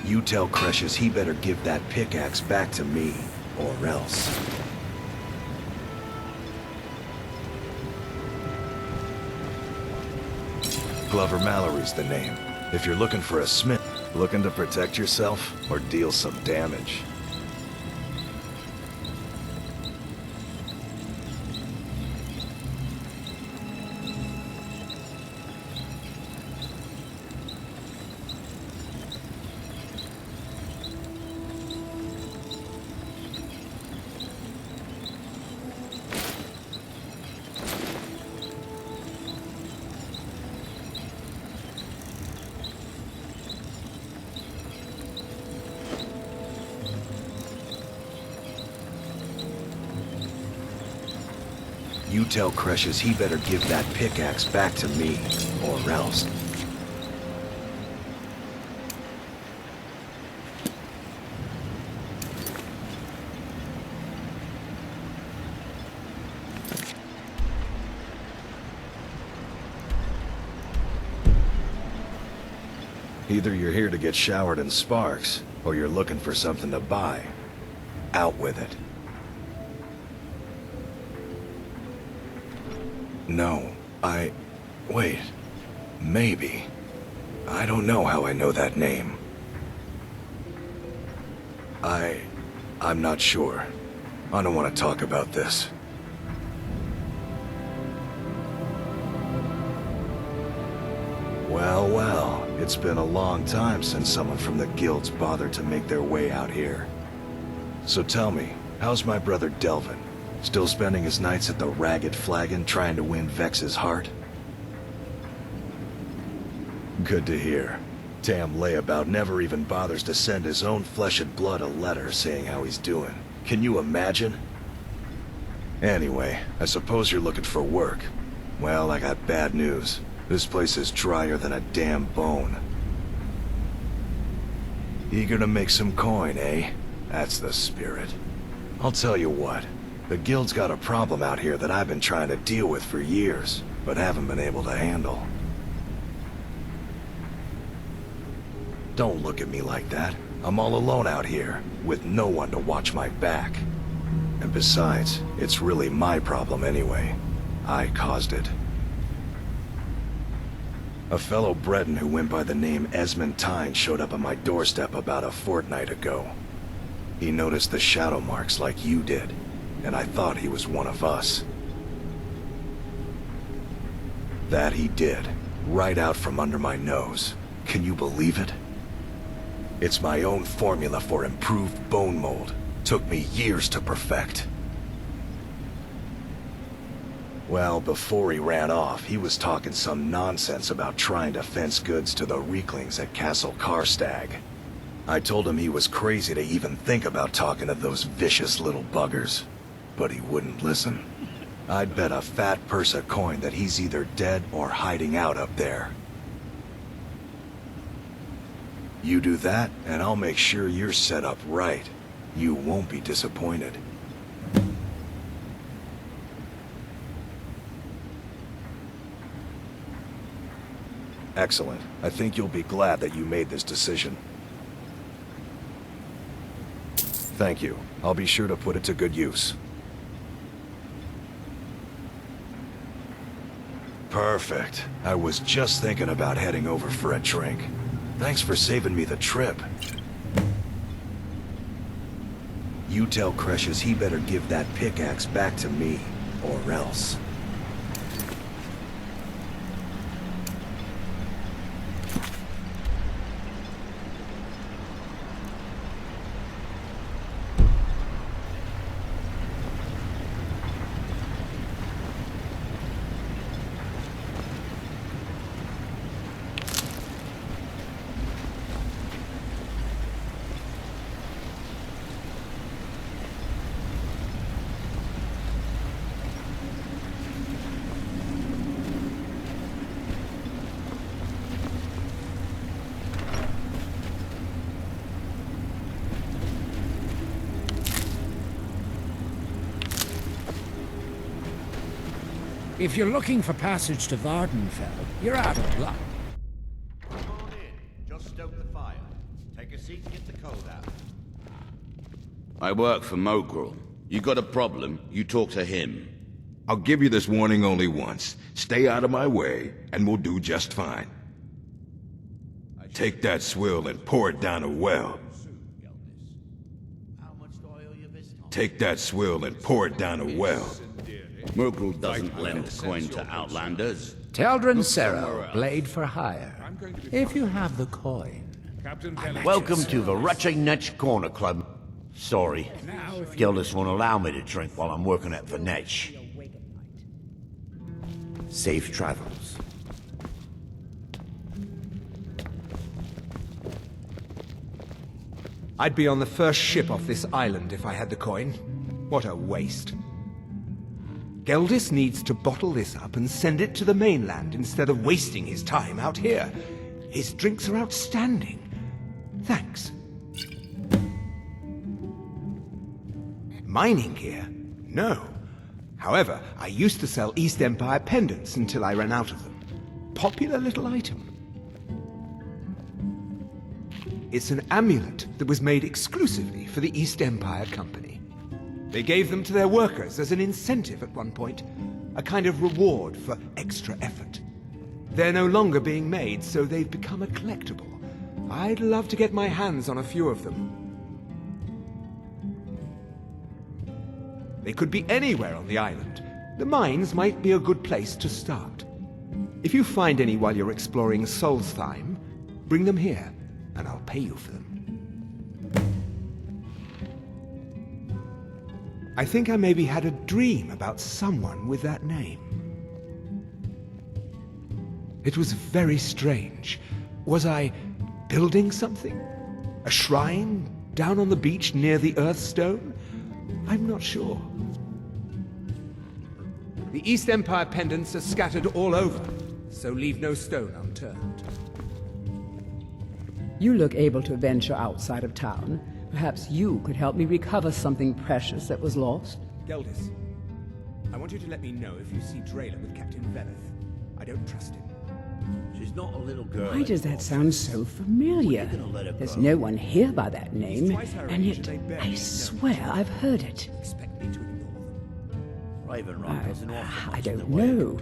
You tell Crescius he better give that pickaxe back to me, or else. Glover Mallory's the name. If you're looking for a smith, looking to protect yourself or deal some damage. You tell Crescius he better give that pickaxe back to me, or else. Either you're here to get showered in sparks, or you're looking for something to buy. Out with it. No, wait. Maybe. I don't know how I know that name. I'm not sure. I don't want to talk about this. Well, well. It's been a long time since someone from the guilds bothered to make their way out here. So tell me, how's my brother Delvin? Still spending his nights at the Ragged Flagon trying to win Vex's heart? Good to hear. Tam Layabout never even bothers to send his own flesh and blood a letter saying how he's doing. Can you imagine? Anyway, I suppose you're looking for work. Well, I got bad news. This place is drier than a damn bone. Eager to make some coin, eh? That's the spirit. I'll tell you what. The guild's got a problem out here that I've been trying to deal with for years, but haven't been able to handle. Don't look at me like that. I'm all alone out here, with no one to watch my back. And besides, it's really my problem anyway. I caused it. A fellow Breton who went by the name Esmond Tyne showed up on my doorstep about a fortnight ago. He noticed the shadow marks like you did, and I thought he was one of us. That he did, right out from under my nose. Can you believe it? It's my own formula for improved bone mold. Took me years to perfect. Well, before he ran off, he was talking some nonsense about trying to fence goods to the Rieklings at Castle Karstag. I told him he was crazy to even think about talking to those vicious little buggers. But he wouldn't listen. I'd bet a fat purse of coin that he's either dead or hiding out up there. You do that, and I'll make sure you're set up right. You won't be disappointed. Excellent. I think you'll be glad that you made this decision. Thank you. I'll be sure to put it to good use. Perfect. I was just thinking about heading over for a drink. Thanks for saving me the trip. You tell Crescius he better give that pickaxe back to me, or else. If you're looking for passage to Vardinfell, you're out of luck. Come on in. Just stoke the fire. Take a seat I work for Mogrel. You got a problem, you talk to him. I'll give you this warning only once. Stay out of my way, and we'll do just fine. Take that swill and pour it down a well. Take that swill and pour it down a well. Mogrel doesn't lend a coin to outlanders. Teldrin Serrow, blade for hire. If you have the coin. Welcome to the Retching Netch Corner Club. Sorry, Geldis won't allow me to drink while I'm working at the Netch. Safe travels. I'd be on the first ship off this island if I had the coin. What a waste. Geldis needs to bottle this up and send it to the mainland instead of wasting his time out here. His drinks are outstanding. Thanks. Mining here? No. However, I used to sell East Empire pendants until I ran out of them. Popular little item. It's an amulet that was made exclusively for the East Empire Company. They gave them to their workers as an incentive at one point, a kind of reward for extra effort. They're no longer being made, so they've become a collectible. I'd love to get my hands on a few of them. They could be anywhere on the island. The mines might be a good place to start. If you find any while you're exploring Solstheim, bring them here, and I'll pay you for them. I think I maybe had a dream about someone with that name. It was very strange. Was I building something? A shrine down on the beach near the Earthstone? I'm not sure. The East Empire pendants are scattered all over, so leave no stone unturned. You look able to venture outside of town. Perhaps you could help me recover something precious that was lost? Geldis, I want you to let me know if you see Drayla with Captain Veleth. I don't trust him. She's not a little girl. Why does that sound so familiar? There's no one here by that name, and yet I swear I've heard it. I don't know.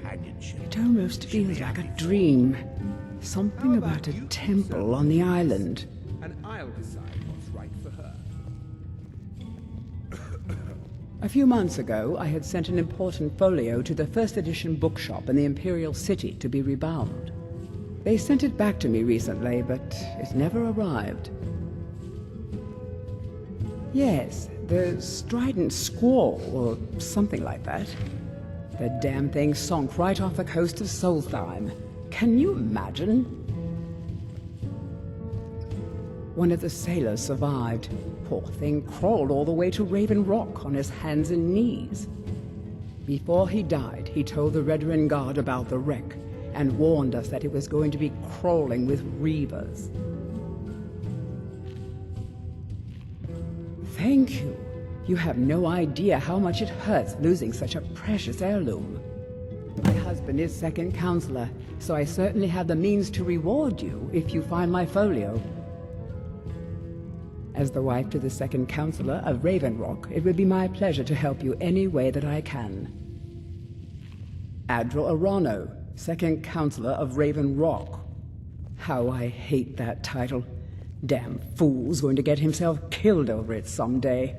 It almost feels like a dream. Something about a temple on the island. And I'll decide what's right for her. A few months ago, I had sent an important folio to the first edition bookshop in the Imperial City to be rebound. They sent it back to me recently, but it never arrived. Yes, the Strident Squall, or something like that. The damn thing sunk right off the coast of Solstheim. Can you imagine? One of the sailors survived. Poor thing crawled all the way to Raven Rock on his hands and knees. Before he died, he told the Retching Guard about the wreck and warned us that it was going to be crawling with reavers. Thank you. You have no idea how much it hurts losing such a precious heirloom. My husband is second counselor, so I certainly have the means to reward you if you find my folio. As the wife to the second counselor of Raven Rock, it would be my pleasure to help you any way that I can. Adral Arano, second counselor of Raven Rock. How I hate that title. Damn fool's going to get himself killed over it someday.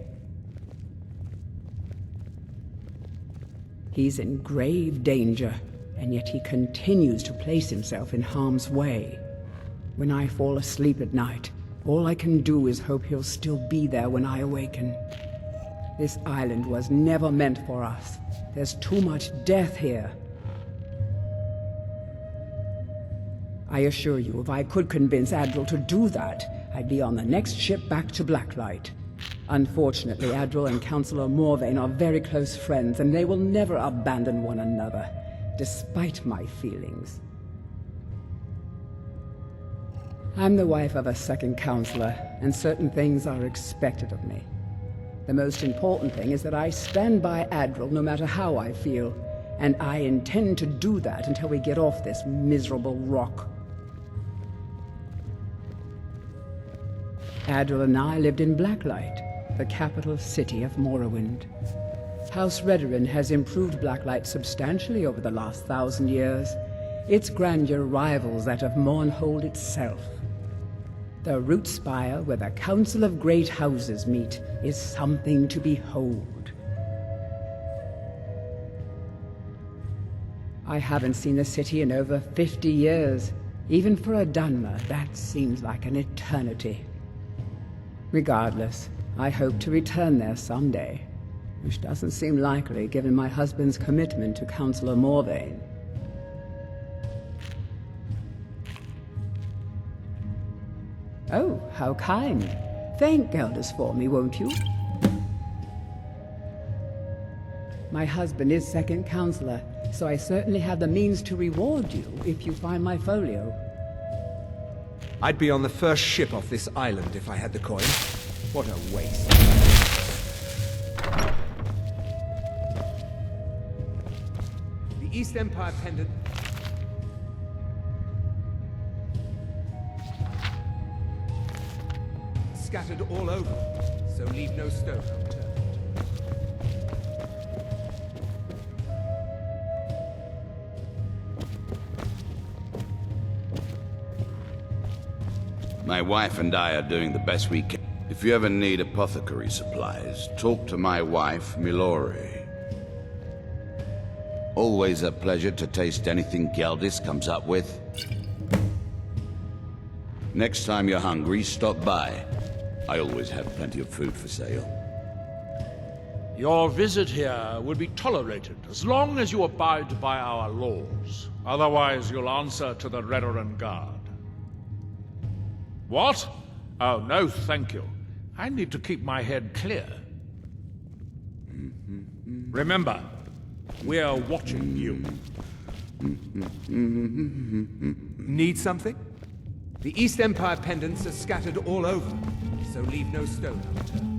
He's in grave danger, and yet he continues to place himself in harm's way. When I fall asleep at night, all I can do is hope he'll still be there when I awaken. This island was never meant for us. There's too much death here. I assure you, if I could convince Adral to do that, I'd be on the next ship back to Blacklight. Unfortunately, Adral and Councillor Morvain are very close friends, and they will never abandon one another, despite my feelings. I'm the wife of a second counselor, and certain things are expected of me. The most important thing is that I stand by Adral no matter how I feel, and I intend to do that until we get off this miserable rock. Adral and I lived in Blacklight. the capital city of Morrowind. House Retching has improved Blacklight substantially over the last 1,000 years. Its grandeur rivals that of Mournhold itself. The root spire where the Council of Great Houses meet is something to behold. I haven't seen the city in over 50 years. Even for a Dunmer, that seems like an eternity. Regardless, I hope to return there someday, which doesn't seem likely given my husband's commitment to Councillor Morvain. Oh, how kind. Thank Geldis for me, won't you? My husband is second counselor, so I certainly have the means to reward you if you find my folio. I'd be on the first ship off this island if I had the coin. What a waste. The East Empire pendant. Scattered all over, so leave no stone unturned. My wife and I are doing the best we can. If you ever need apothecary supplies, talk to my wife, Milore. Always a pleasure to taste anything Geldis comes up with. Next time you're hungry, stop by. I always have plenty of food for sale. Your visit here will be tolerated as long as you abide by our laws. Otherwise, you'll answer to the Retching Guard. What? Oh, no, thank you. I need to keep my head clear. Remember, we're watching you. Need something? The East Empire pendants are scattered all over, so leave no stone unturned.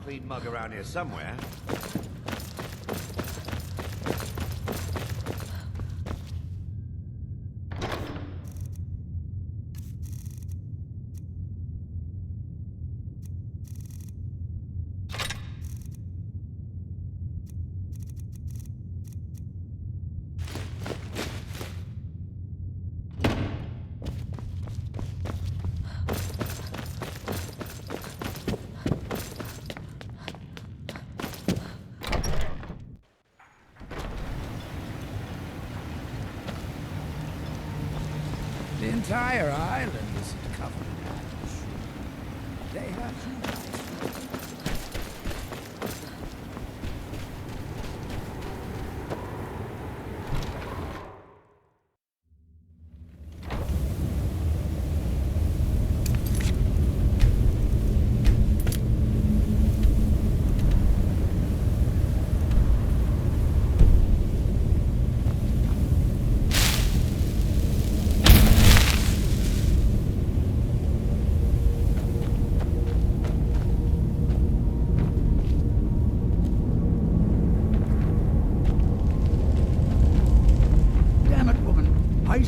clean mug around here somewhere. The entire island isn't covered in ash. They have some nice.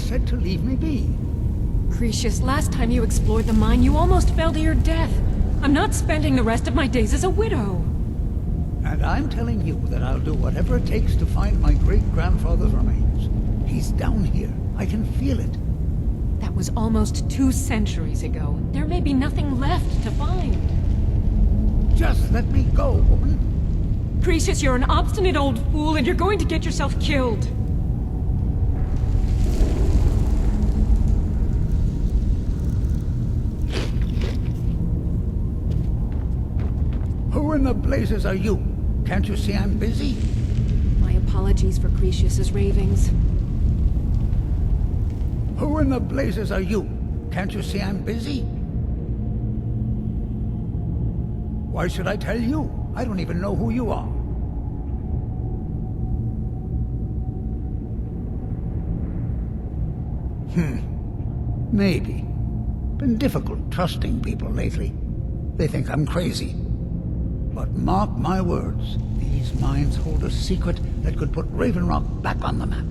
said to leave me be. Crescius, last time you explored the mine, you almost fell to your death. I'm not spending the rest of my days as a widow. And I'm telling you that I'll do whatever it takes to find my great-grandfather's remains. He's down here. I can feel it. That was almost 2 centuries ago. There may be nothing left to find. Just let me go, woman. Crescius, you're an obstinate old fool, and you're going to get yourself killed. Who in the blazes are you? Can't you see I'm busy? My apologies for Crescius's ravings. Who in the blazes are you? Can't you see I'm busy? Why should I tell you? I don't even know who you are. Maybe. Been difficult trusting people lately. They think I'm crazy. But mark my words, these mines hold a secret that could put Raven Rock back on the map.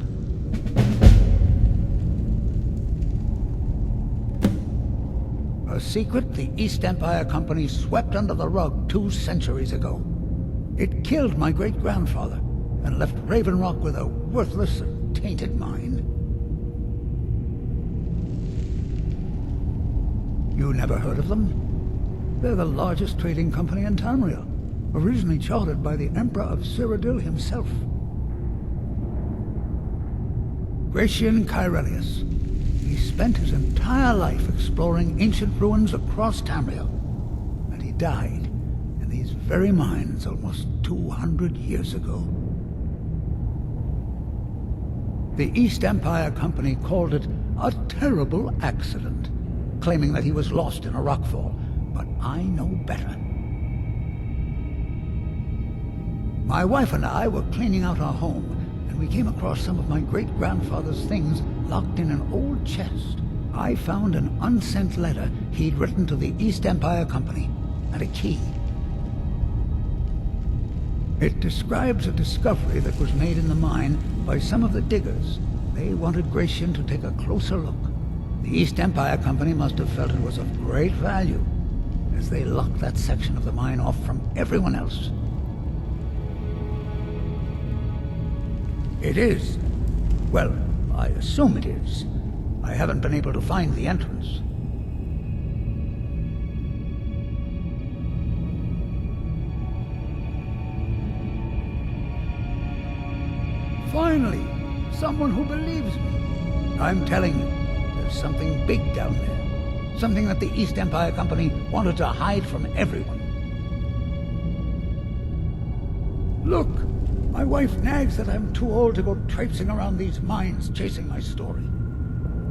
A secret the East Empire Company swept under the rug 2 centuries ago. It killed my great-grandfather and left Raven Rock with a worthless and tainted mine. You never heard of them? They're the largest trading company in Tamriel, originally chartered by the Emperor of Cyrodiil himself. Gratian Kyrelius. He spent his entire life exploring ancient ruins across Tamriel, and he died in these very mines almost 200 years ago. The East Empire Company called it a terrible accident, claiming that he was lost in a rockfall, but I know better. My wife and I were cleaning out our home, and we came across some of my great-grandfather's things locked in an old chest. I found an unsent letter he'd written to the East Empire Company, and a key. It describes a discovery that was made in the mine by some of the diggers. They wanted Gratian to take a closer look. The East Empire Company must have felt it was of great value, as they locked that section of the mine off from everyone else. It is. Well, I assume it is. I haven't been able to find the entrance. Finally, someone who believes me. I'm telling you, there's something big down there. Something that the East Empire Company wanted to hide from everyone. Look! My wife nags that I'm too old to go traipsing around these mines chasing my story.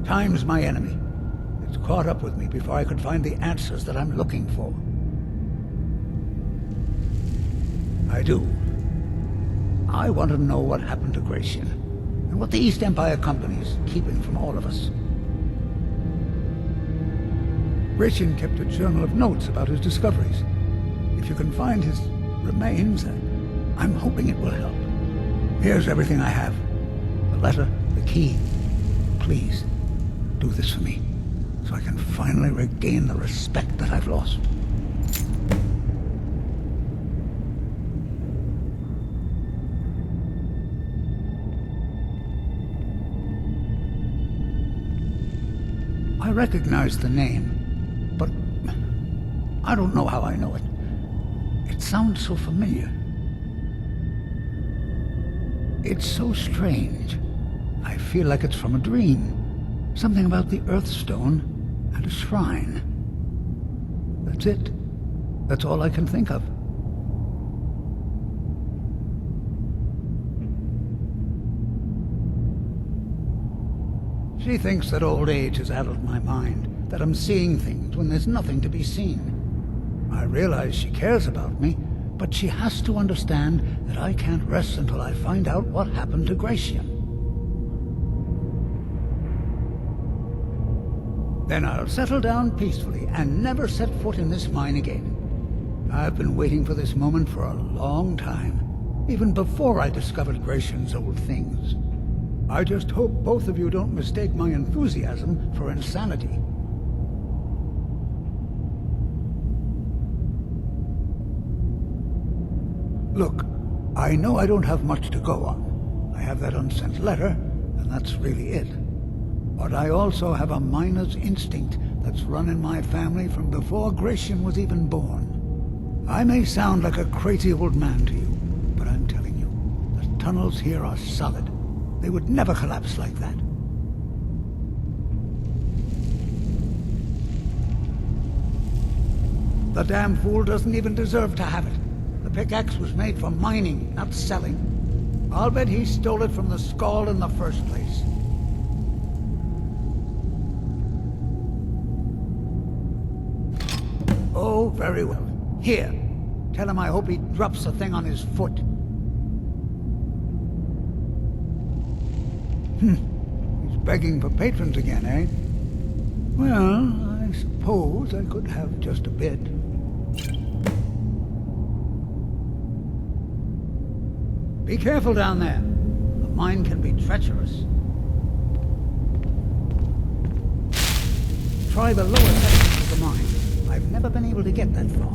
Time's my enemy. It's caught up with me before I could find the answers that I'm looking for. I do. I want to know what happened to Gratian, and what the East Empire Company is keeping from all of us. Gratian kept a journal of notes about his discoveries. If If you can find his remains, I'm hoping it will help. Here's everything I have. The letter, the key. Please, do this for me, so I can finally regain the respect that I've lost. I recognize the name, but I don't know how I know it. It sounds so familiar. It's so strange. I feel like it's from a dream. Something about the Earthstone and a shrine. That's it. That's all I can think of. She thinks that old age has addled my mind, that I'm seeing things when there's nothing to be seen. I realize she cares about me, but she has to understand that I can't rest until I find out what happened to Gracian. Then I'll settle down peacefully and never set foot in this mine again. I've been waiting for this moment for a long time, even before I discovered Gracian's old things. I just hope both of you don't mistake my enthusiasm for insanity. Look, I know I don't have much to go on. I have that unsent letter, and that's really it. But I also have a miner's instinct that's run in my family from before Gracian was even born. I may sound like a crazy old man to you, but I'm telling you, the tunnels here are solid. They would never collapse like that. The damn fool doesn't even deserve to have it. The pickaxe was made for mining, not selling. I'll bet he stole it from the Skaal in the first place. Oh, very well. Here. Tell him I hope he drops the thing on his foot. He's begging for patrons again, eh? Well, I suppose I could have just a bit. Be careful down there. The mine can be treacherous. Try the lower sections of the mine. I've never been able to get that far.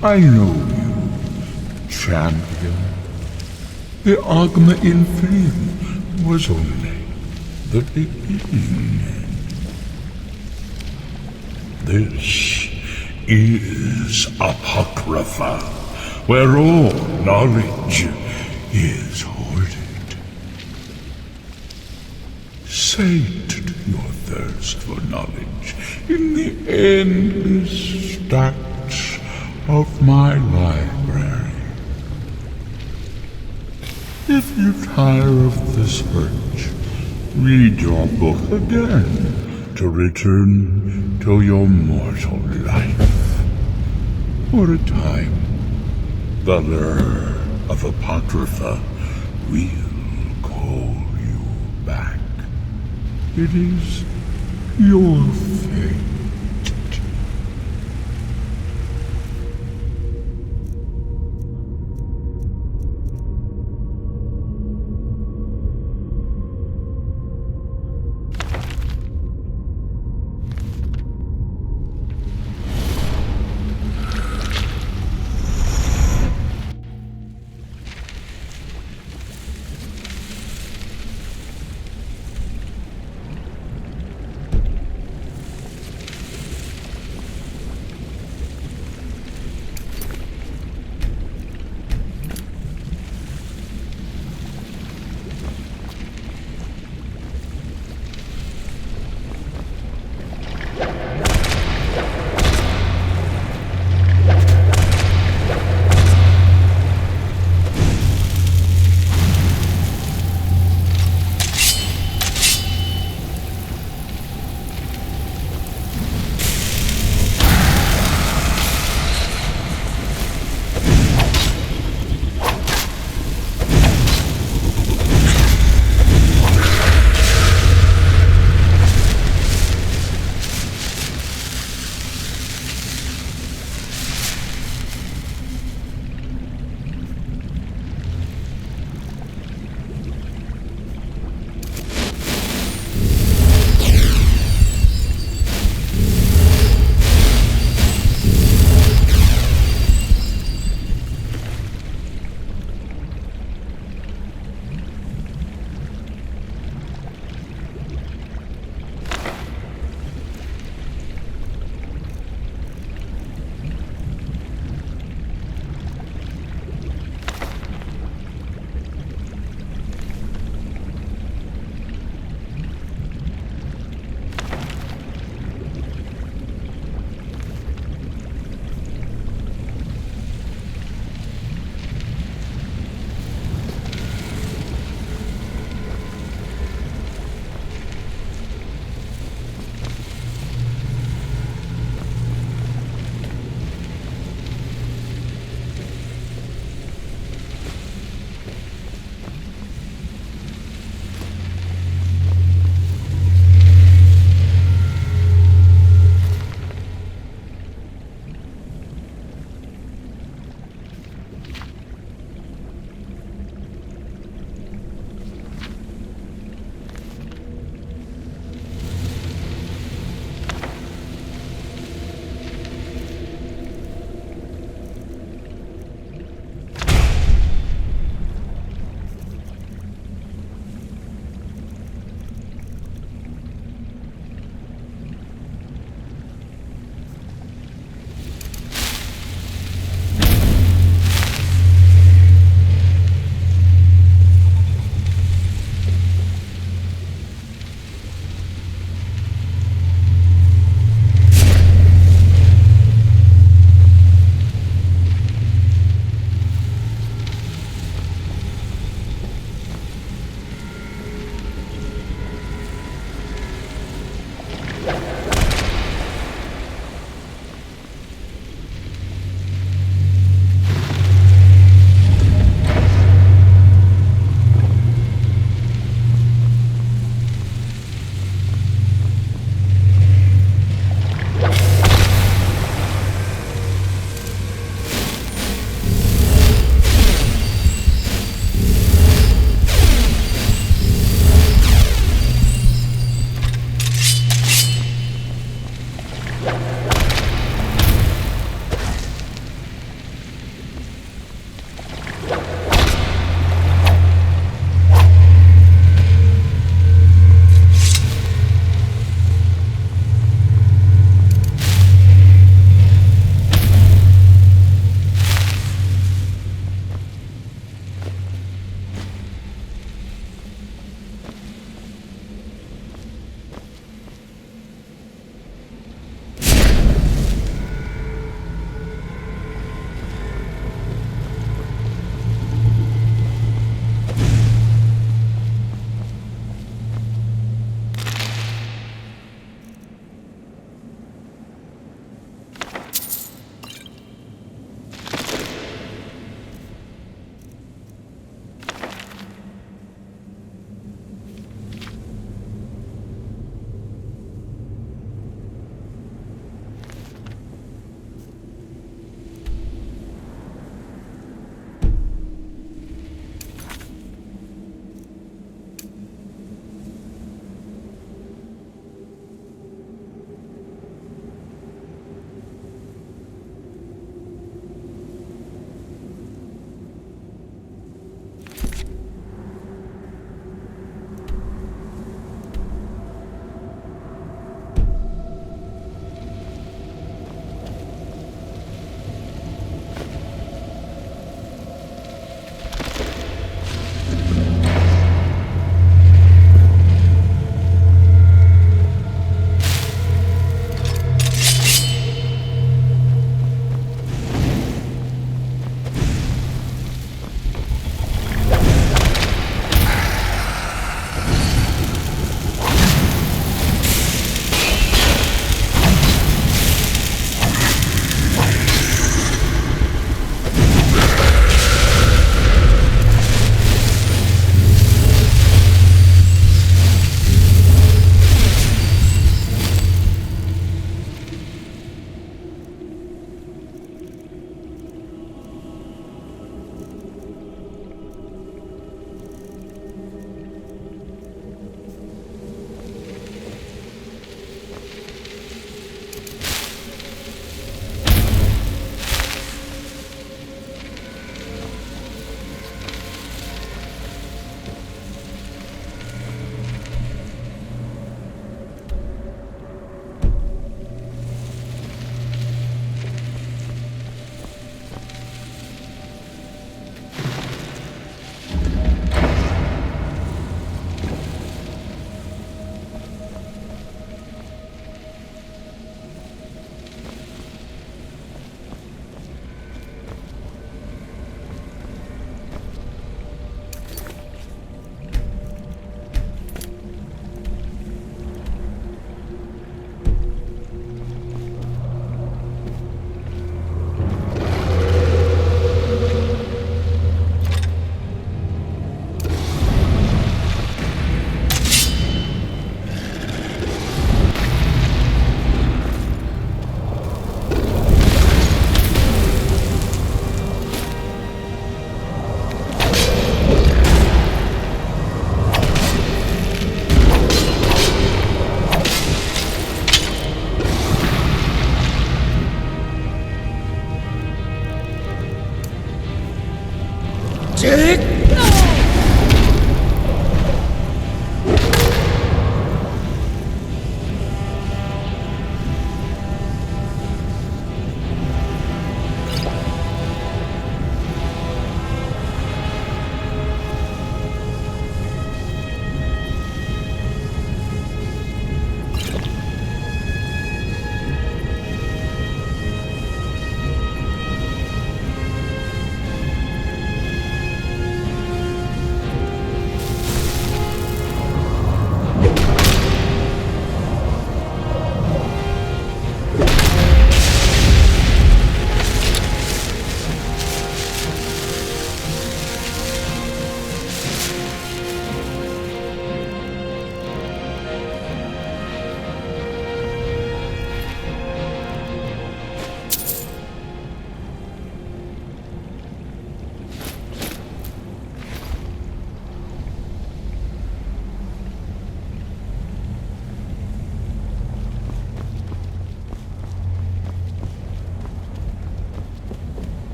I know you, champion. The Ogma in Flame was only the beginning. This is Apocrypha, where all knowledge is hoarded. Sate your thirst for knowledge in the endless stacks of my library. If you tire of the search, read your book again to return to your mortal life. For a time, the lure of Apocrypha will call you back. It is your fate.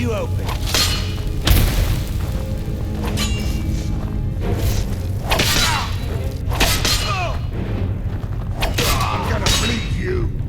you open. I'm gonna bleed you.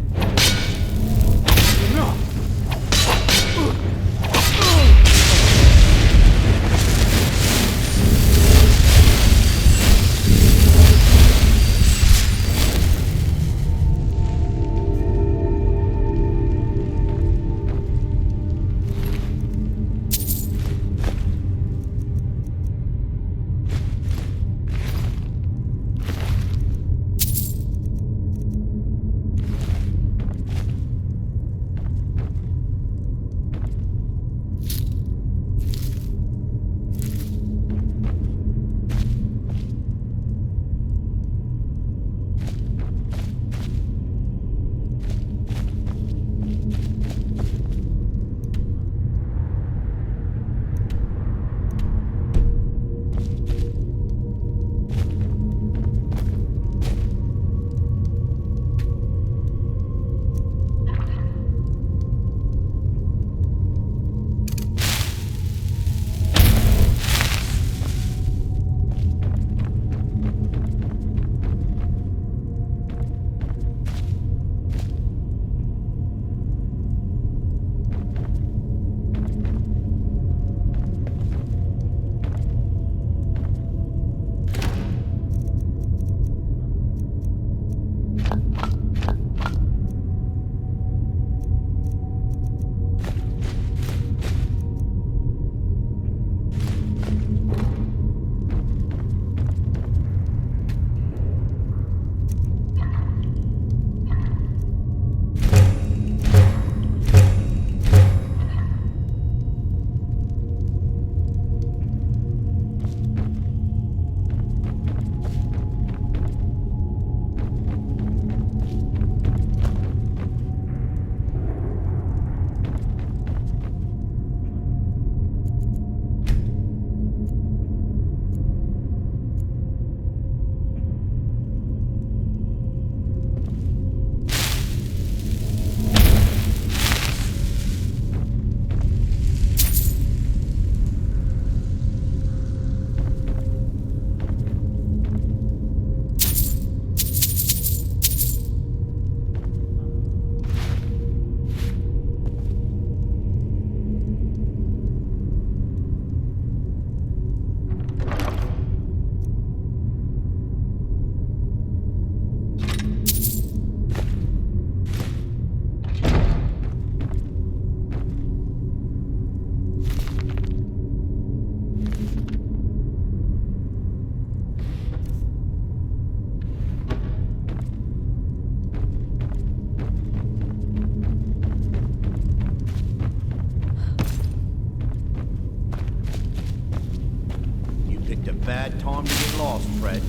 fast, Fred.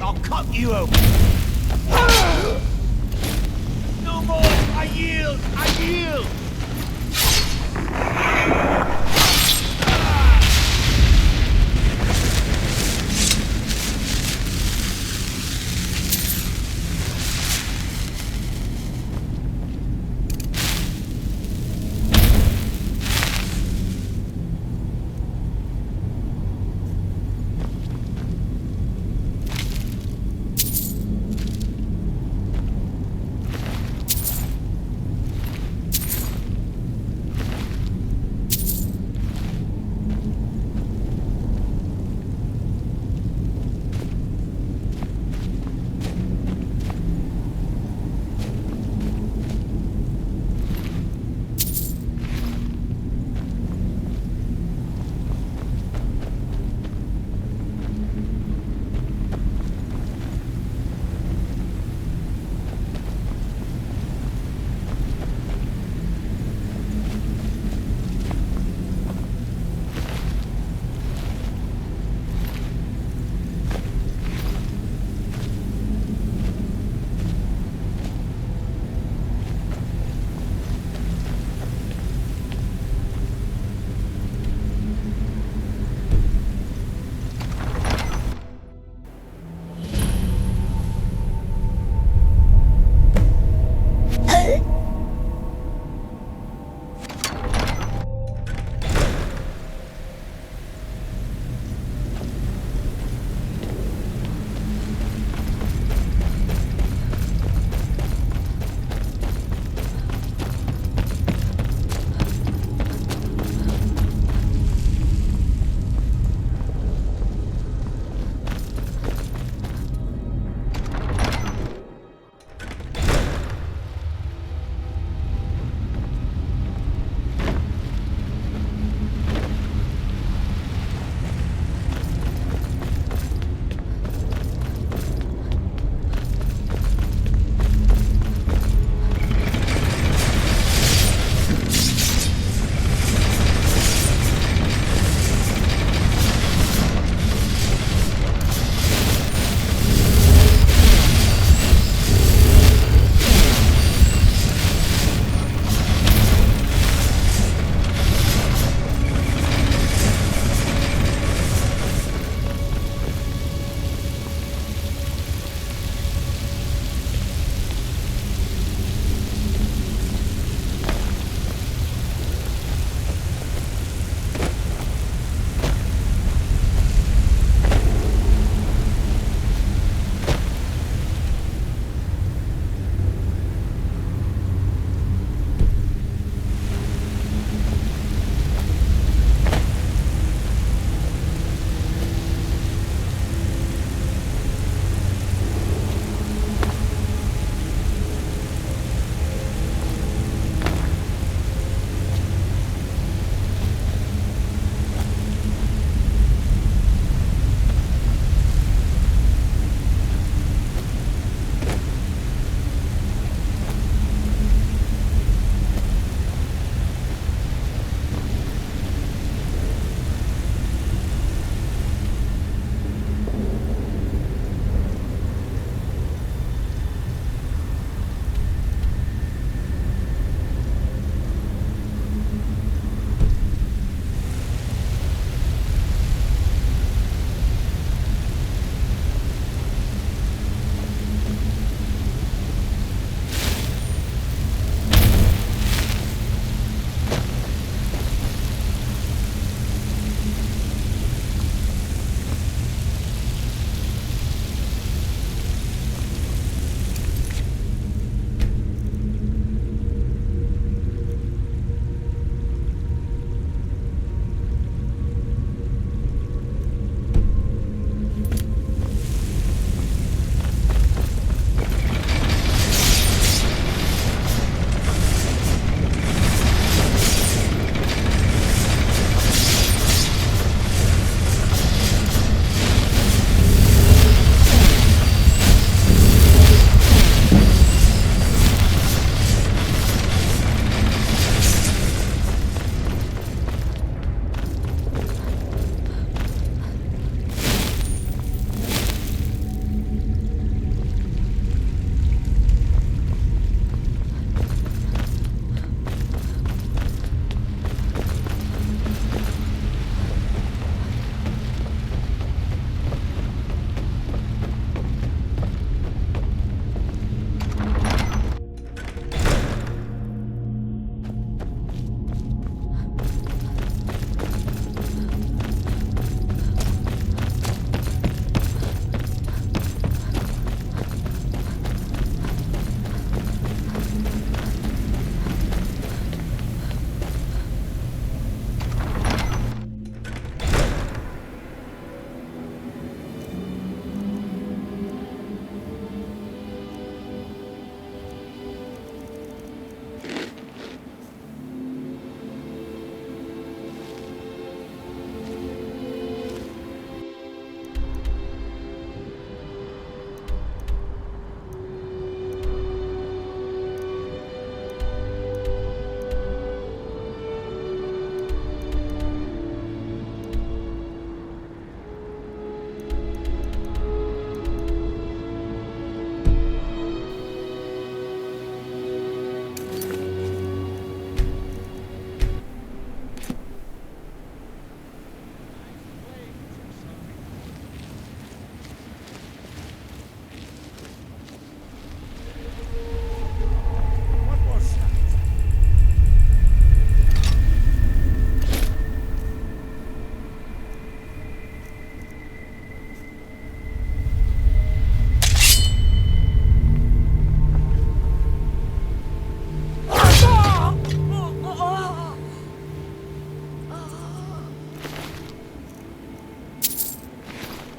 I'll cut you open. No more! I yield! I yield!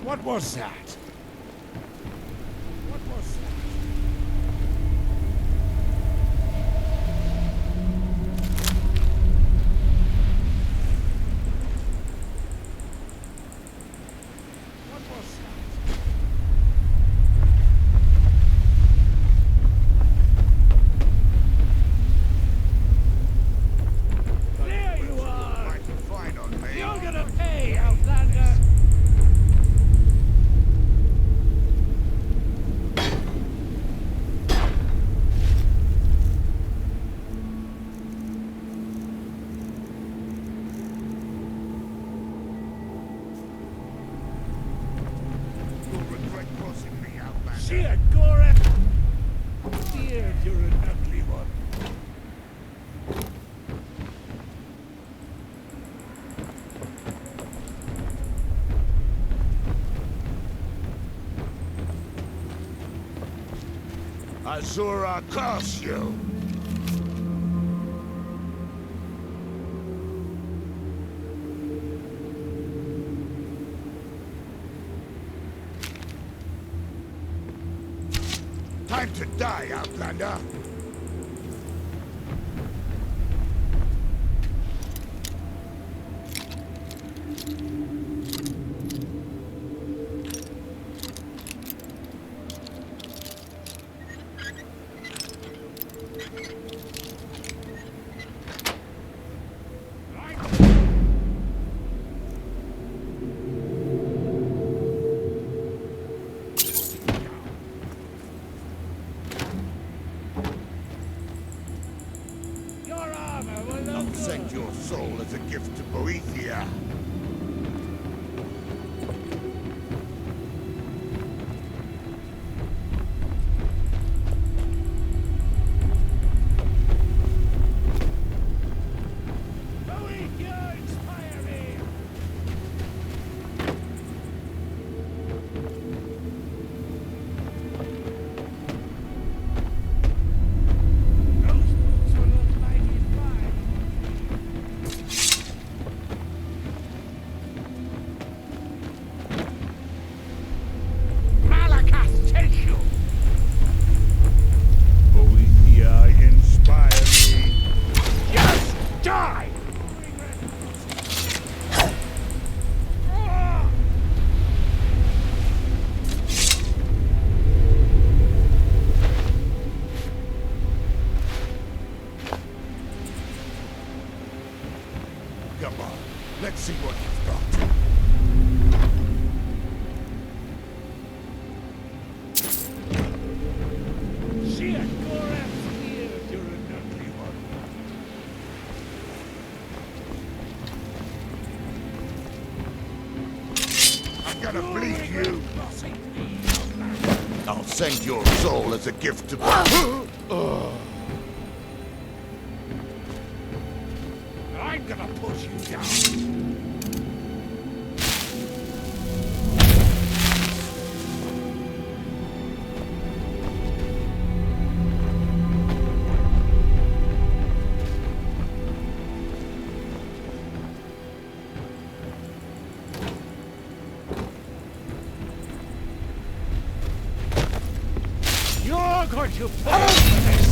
What was that? What was that? What was that? There you are! You're gonna pay, Outlander! Shit, Goran! Dear, you're an ugly one. Azura curse you! Time to die, Outlander! I'll send your soul as a gift to Boethia. Come on, let's see what you've got. Shit, Goran's here, you're an ugly one. I'm gonna bleed you. I'll send your soul as a gift to... I'm gonna push you down. You're going to pay for this!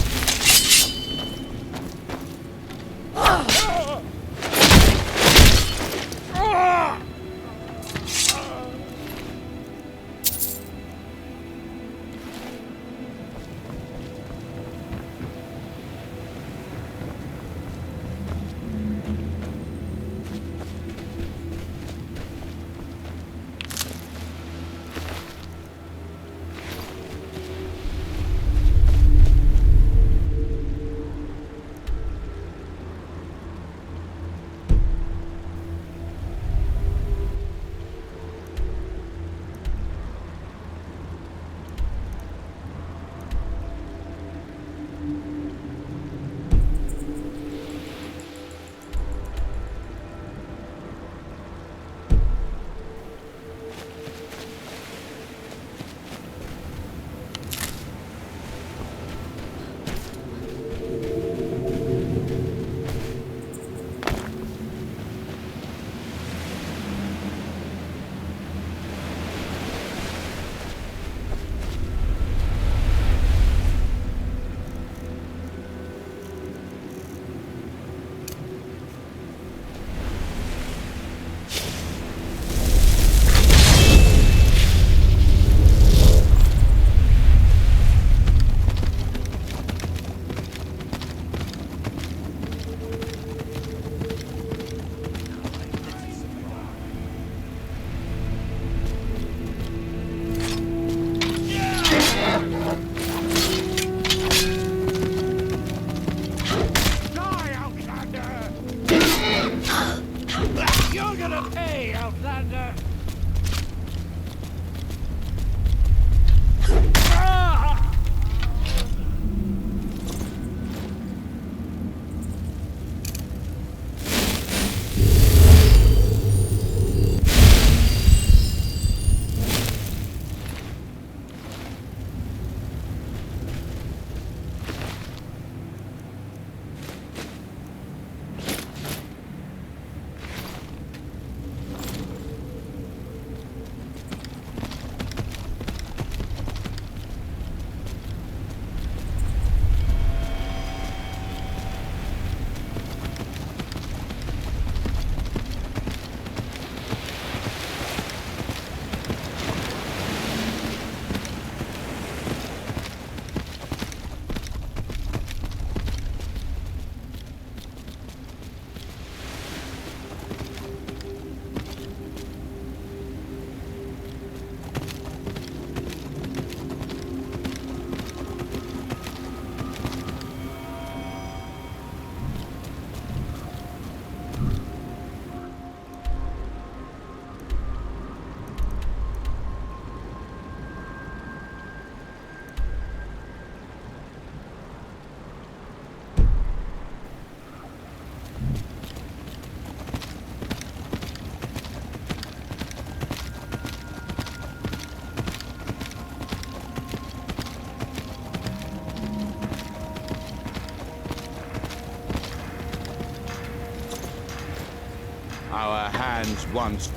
Our hands once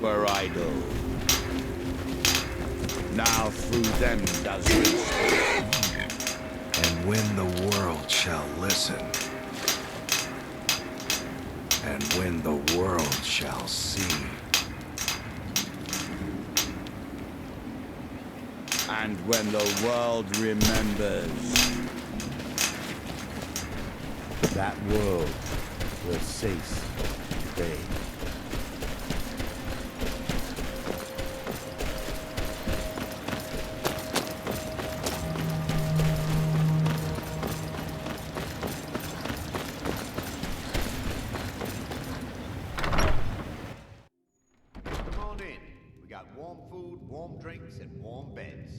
were idle. Now through them does wisdom. And when the world shall listen, and when the world shall see, and when the world remembers, that world will cease to be. Come on in. We got warm food, warm drinks, and warm beds.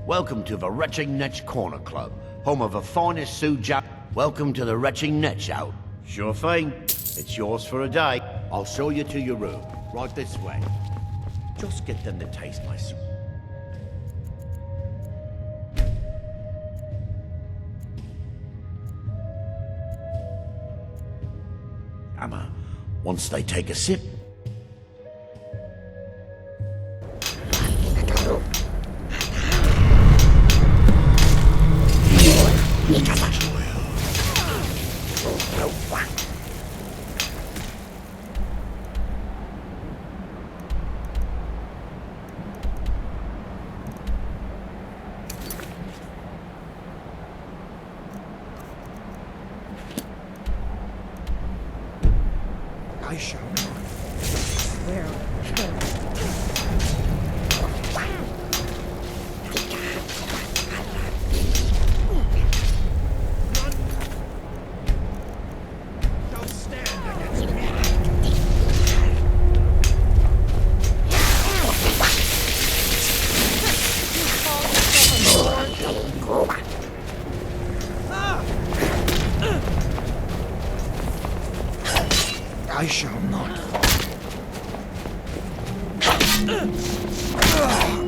Welcome to the Retching Netch Corner Club, home of the finest Suja. Welcome to the Retching Netch out. Sure thing. It's yours for a day. I'll show you to your room. Right this way. Just get them to taste my soup. Hammer. Once they take a sip,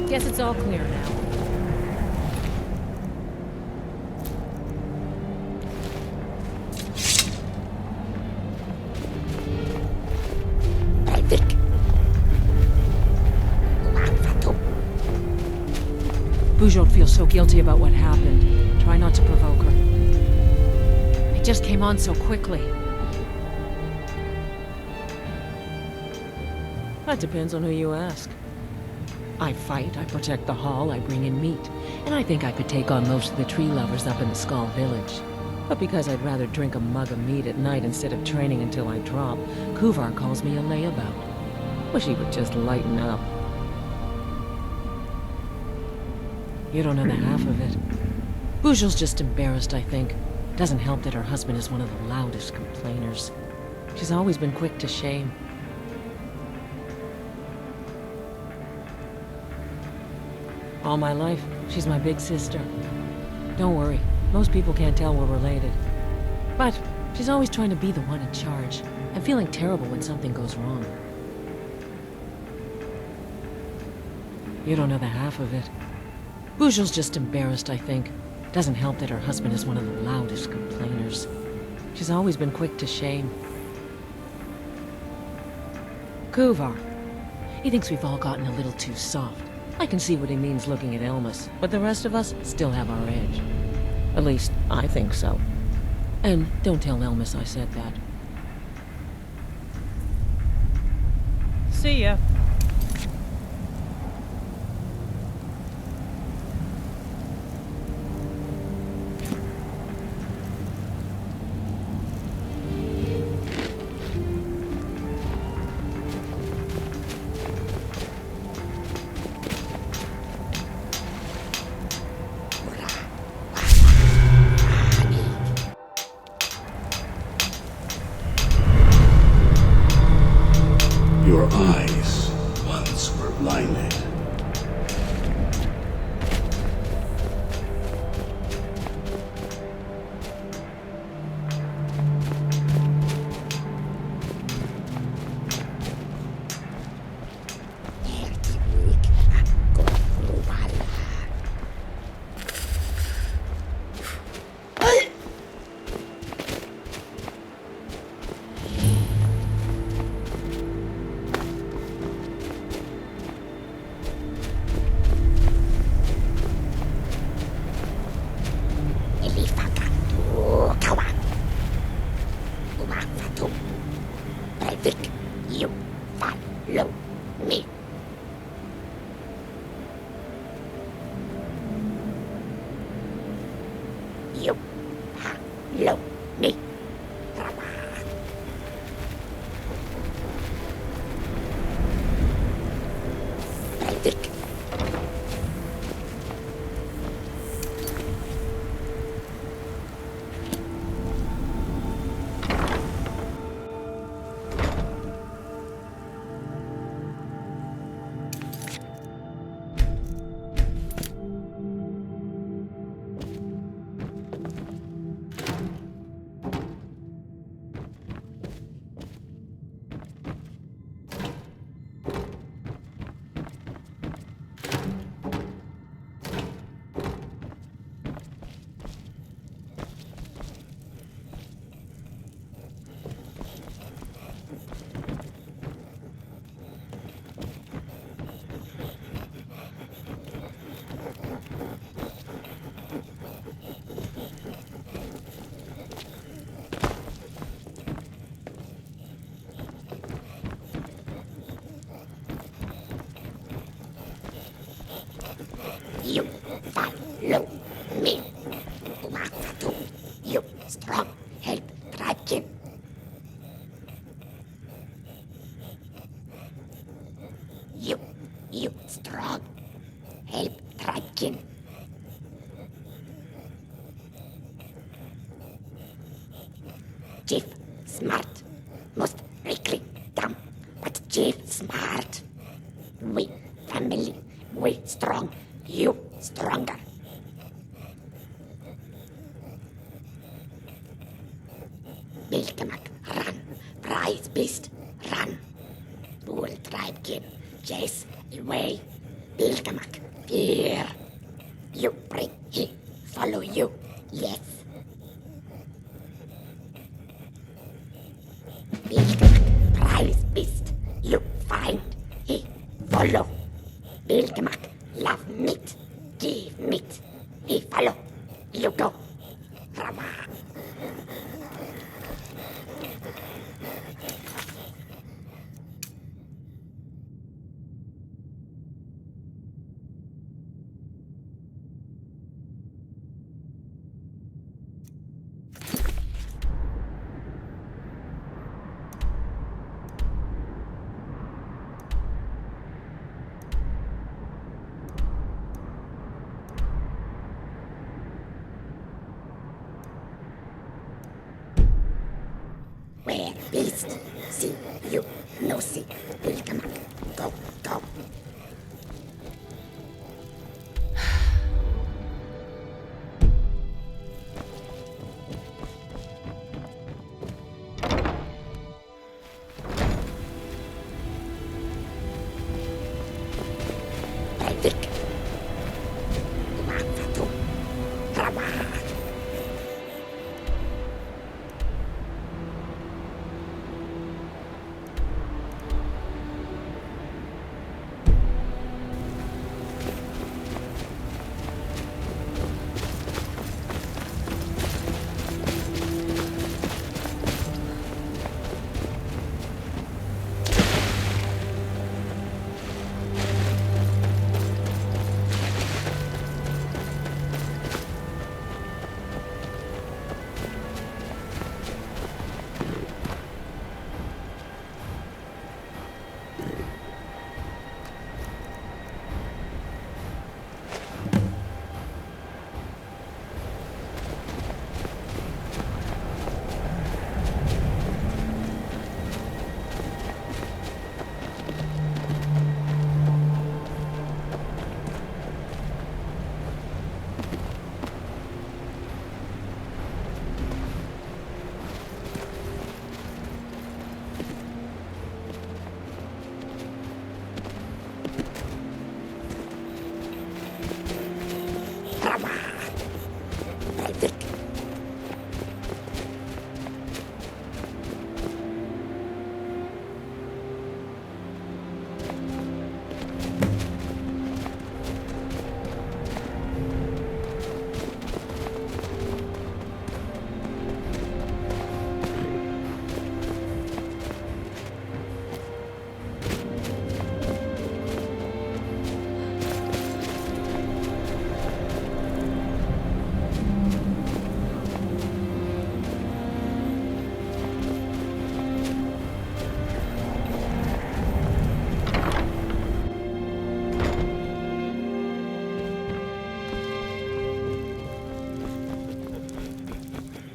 Guess it's all clear now. Bujold feels so guilty about what happened. Try not to provoke her. It just came on so quickly. That depends on who you ask. I fight, I protect the hall, I bring in meat. And I think I could take on most of the tree lovers up in the Skaal Village. But because I'd rather drink a mug of meat at night instead of training until I drop, Kuvar calls me a layabout. Wish he would just lighten up. You don't know the half of it. Bujold's just embarrassed, I think. Doesn't help that her husband is one of the loudest complainers. She's always been quick to shame. All my life, she's my big sister. Don't worry, most people can't tell we're related. But she's always trying to be the one in charge, and feeling terrible when something goes wrong. You don't know the half of it. Bujold's just embarrassed, I think. Doesn't help that her husband is one of the loudest complainers. She's always been quick to shame. Kuvar. He thinks we've all gotten a little too soft. I can see what he means looking at Elmas, but the rest of us still have our edge. At least, I think so. And don't tell Elmas I said that. See ya. Your eyes once were blinded. You follow me. You strong help Dragon. You strong help Dragon. Chief smart, most Riekling dumb, but Chief smart. We family, we strong, you stronger. Bilkamak, run, prize beast, run. Bull tribe kin, chase away. Bilgamak, fear. You bring he follow you, yes. Bilgamak, prize beast. You find he follow. Bilgamak, love meat. Give meat. He follow. You go. Rama. Where beast? See you, no see. Bilgamak, go, go. Breivik. Iwafatu. Rama.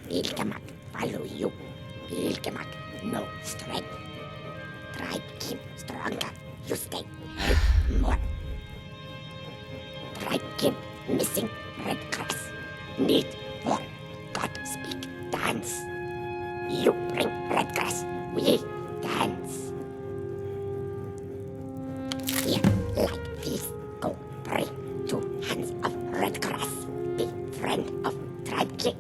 Bilgamak, follow you. Bilgamak, no strength. Try keep stronger. You stay. Help more. Try keep missing red grass. Need more. God speak. Dance. You bring red grass. We dance. Here, like this. Go pray to hands of red grass. Be friend of tribe king.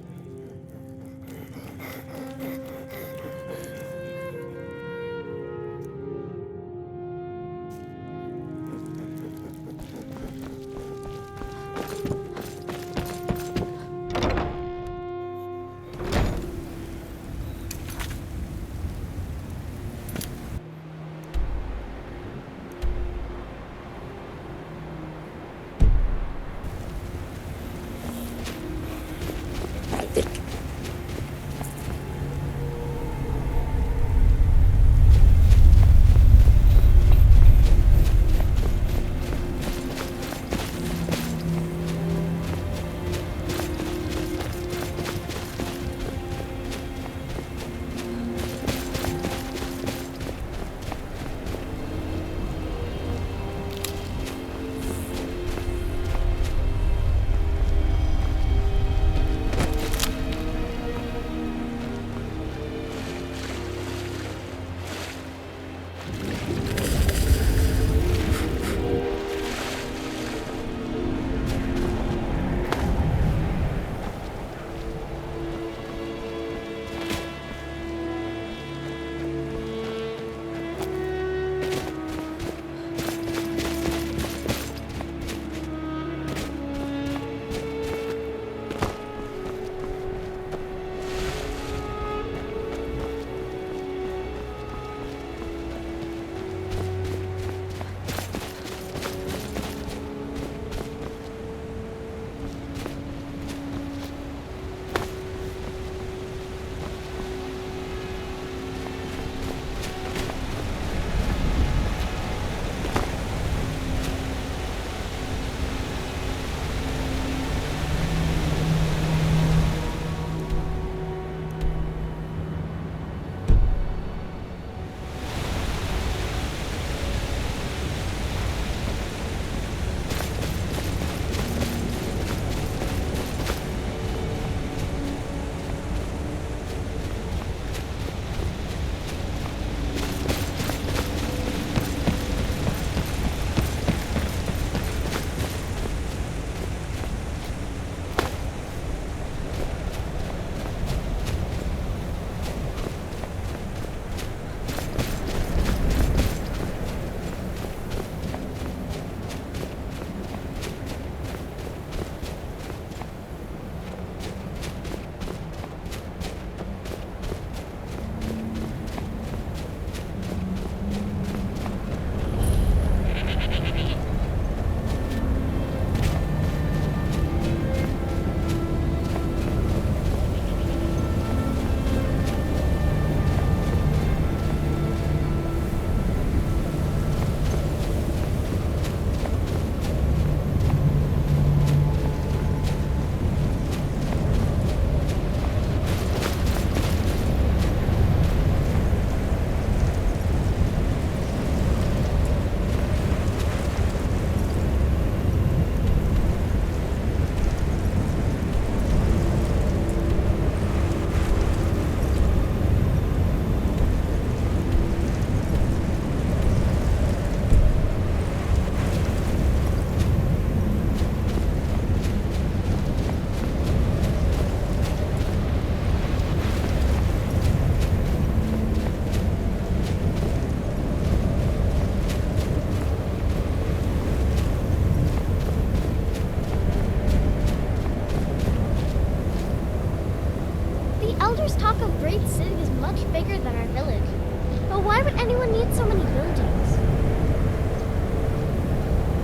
anyone need so many buildings?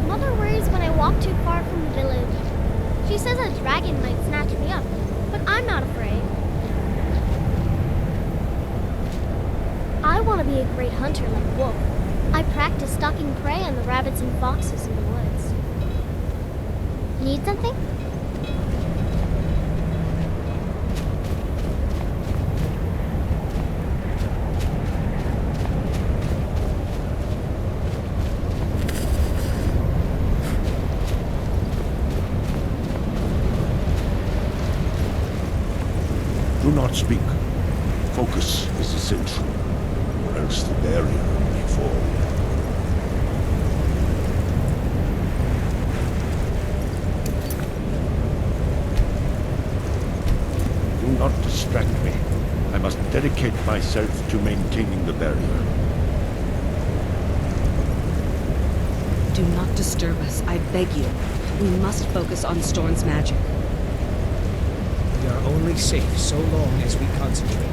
Mother worries when I walk too far from the village. She says a dragon might snatch me up, but I'm not afraid. I want to be a great hunter like Wolf. I practice stalking prey on the rabbits and foxes in the woods. Need something? Do not speak. Focus is essential, or else the barrier may fall. Do not distract me. I must dedicate myself to maintaining the barrier. Do not disturb us, I beg you. We must focus on Storn's magic. We are only safe so long as we concentrate.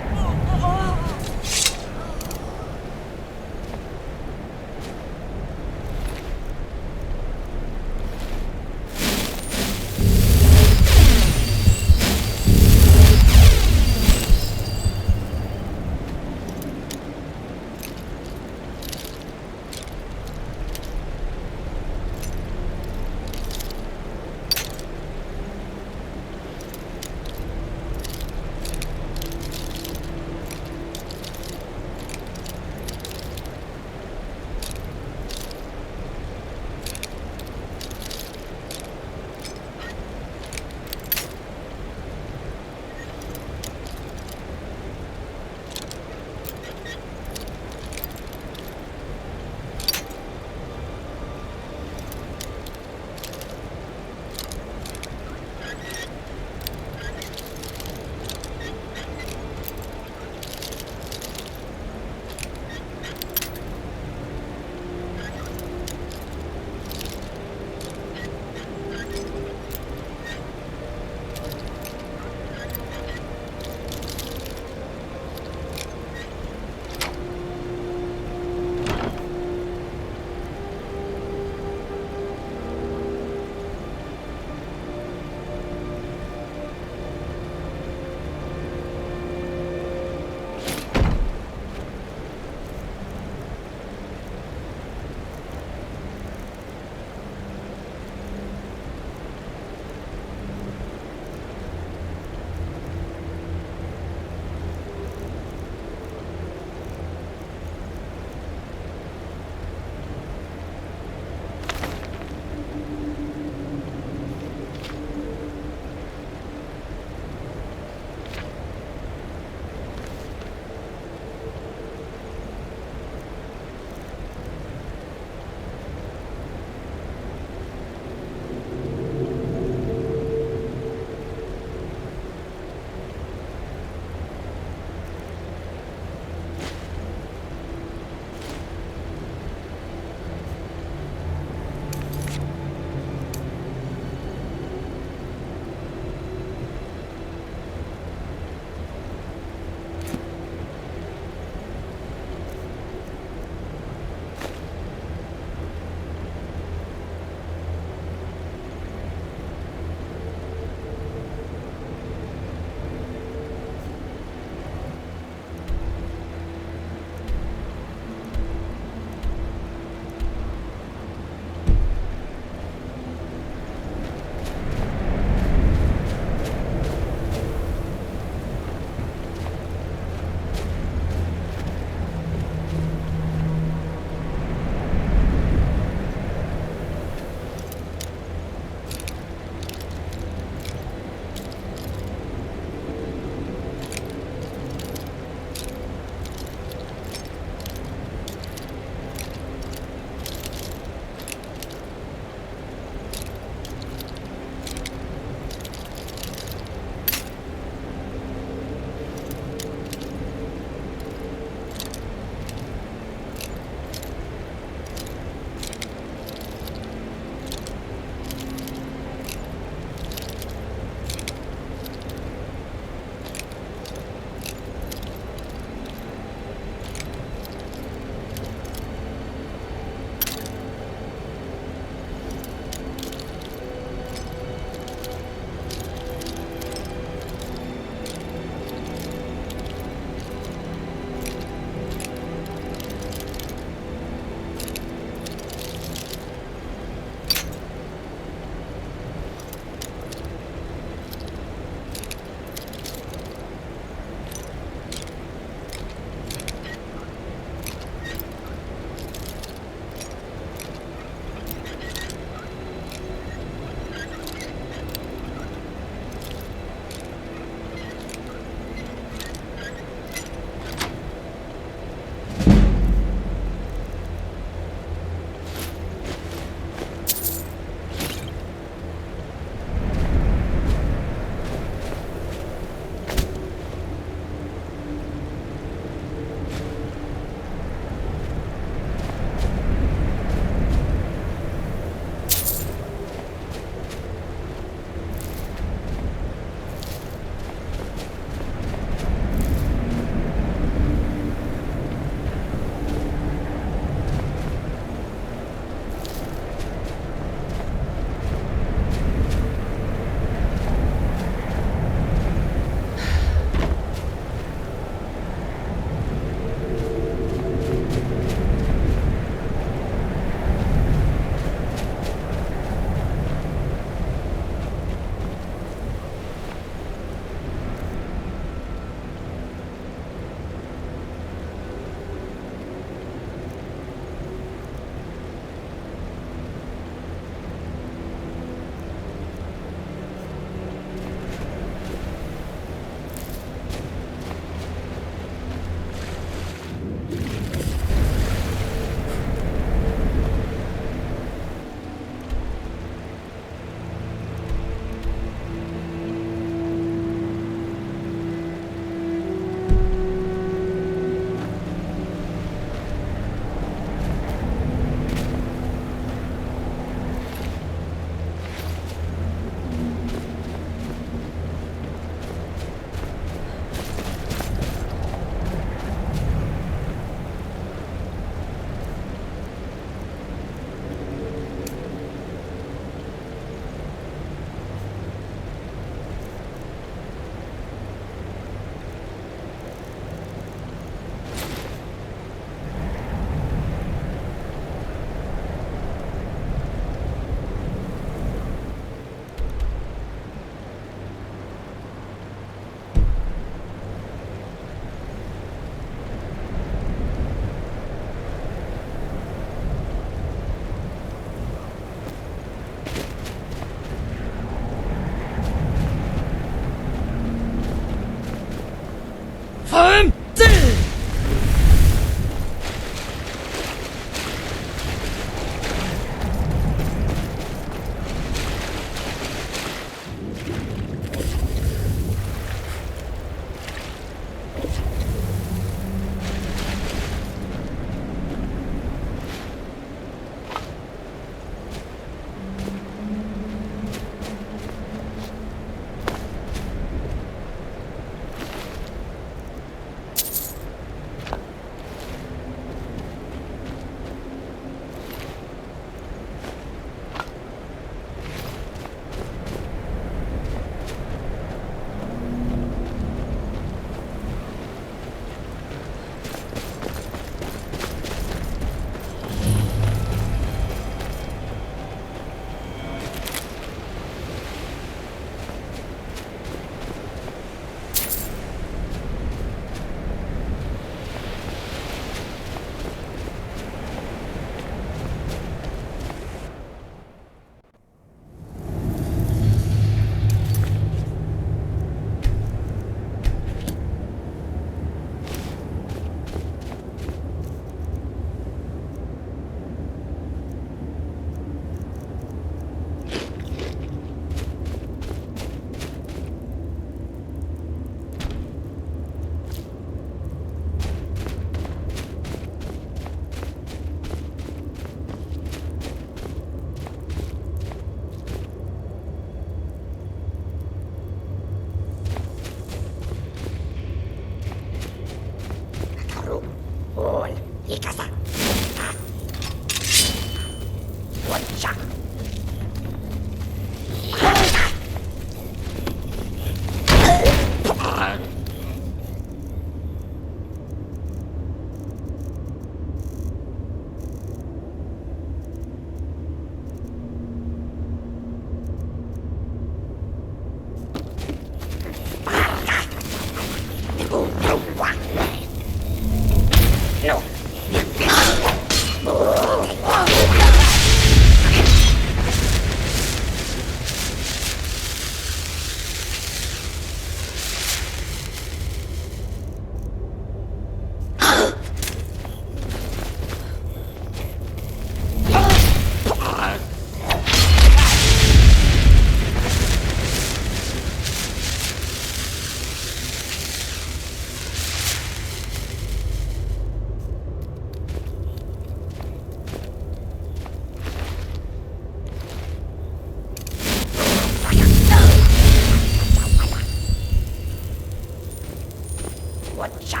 Watcha.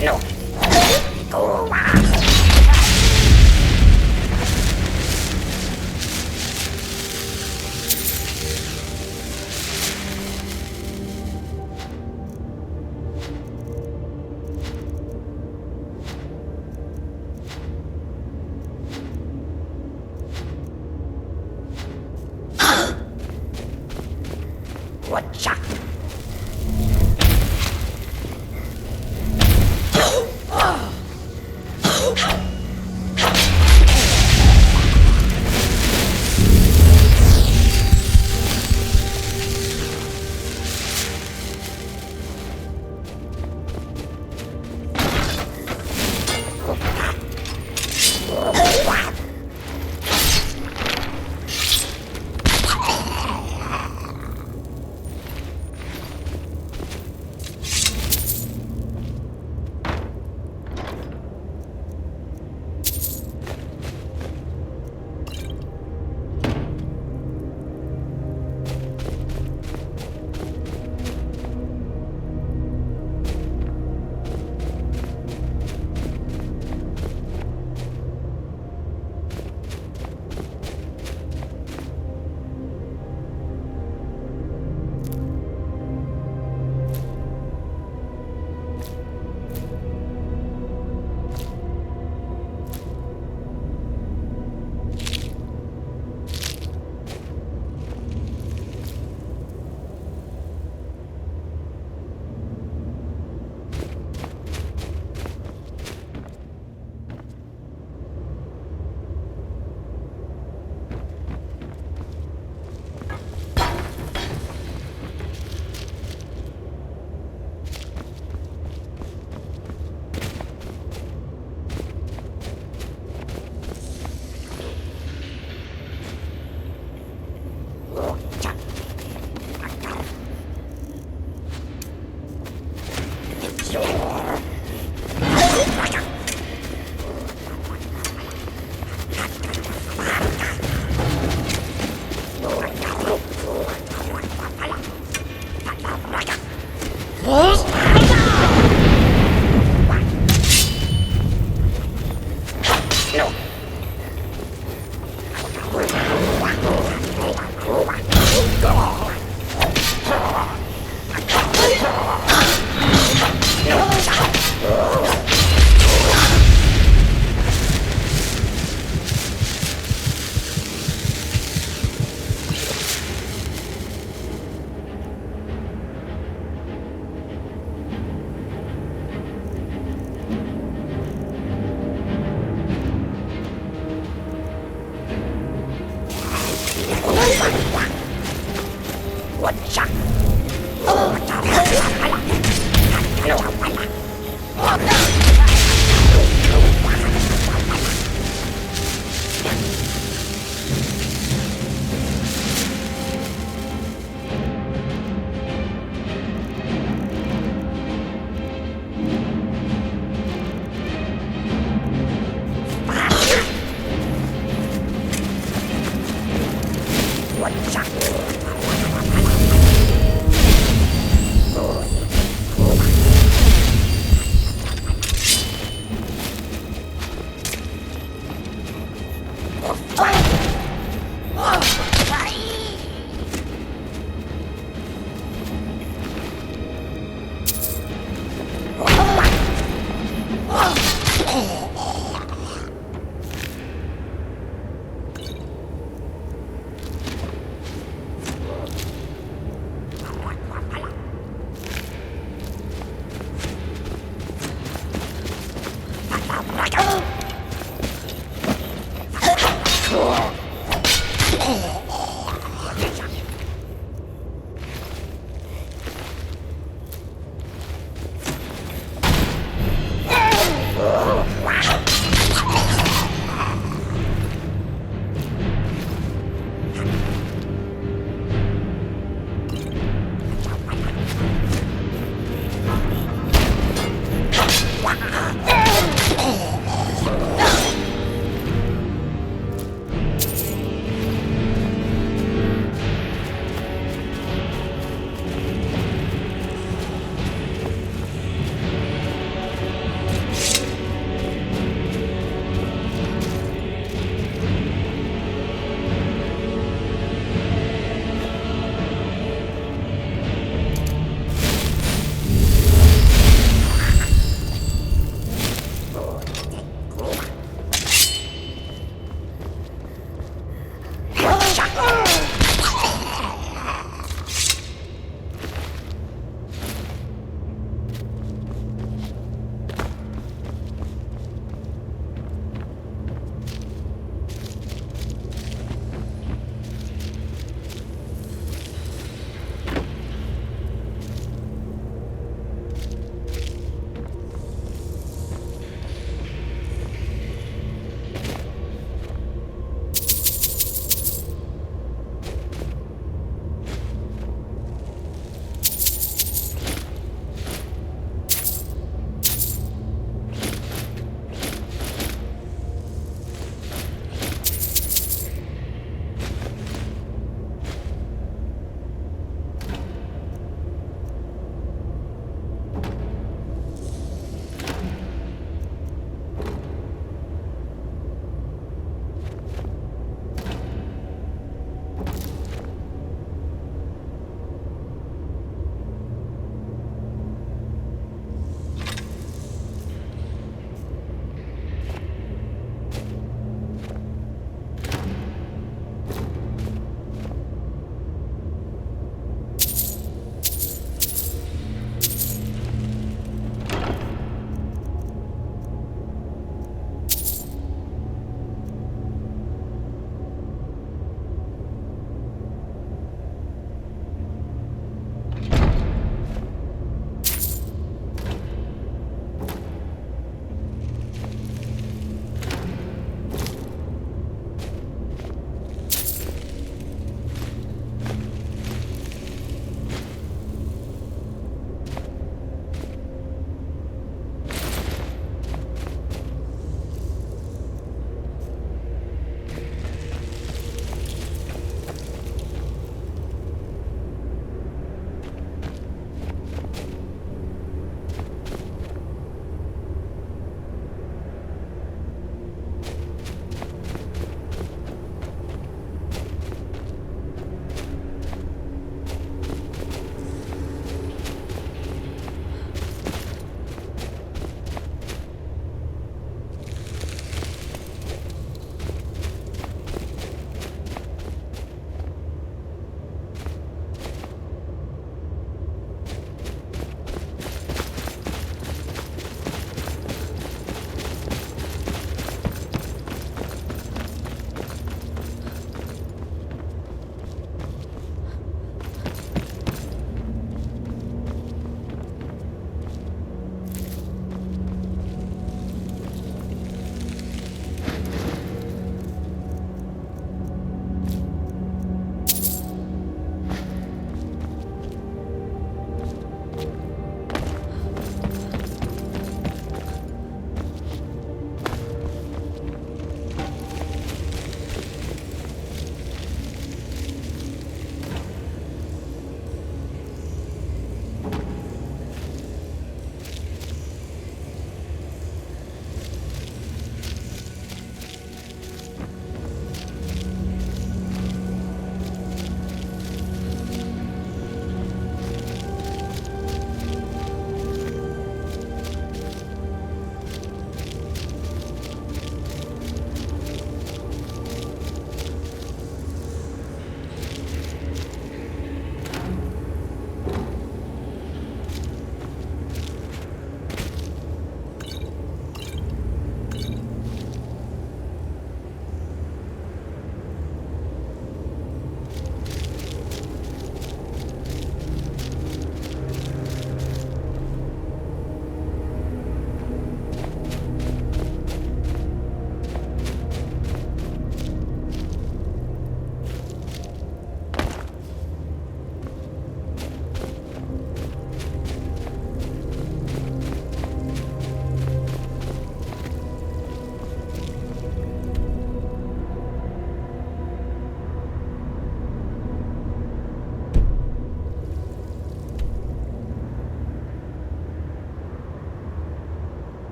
No. Go on. Whatcha?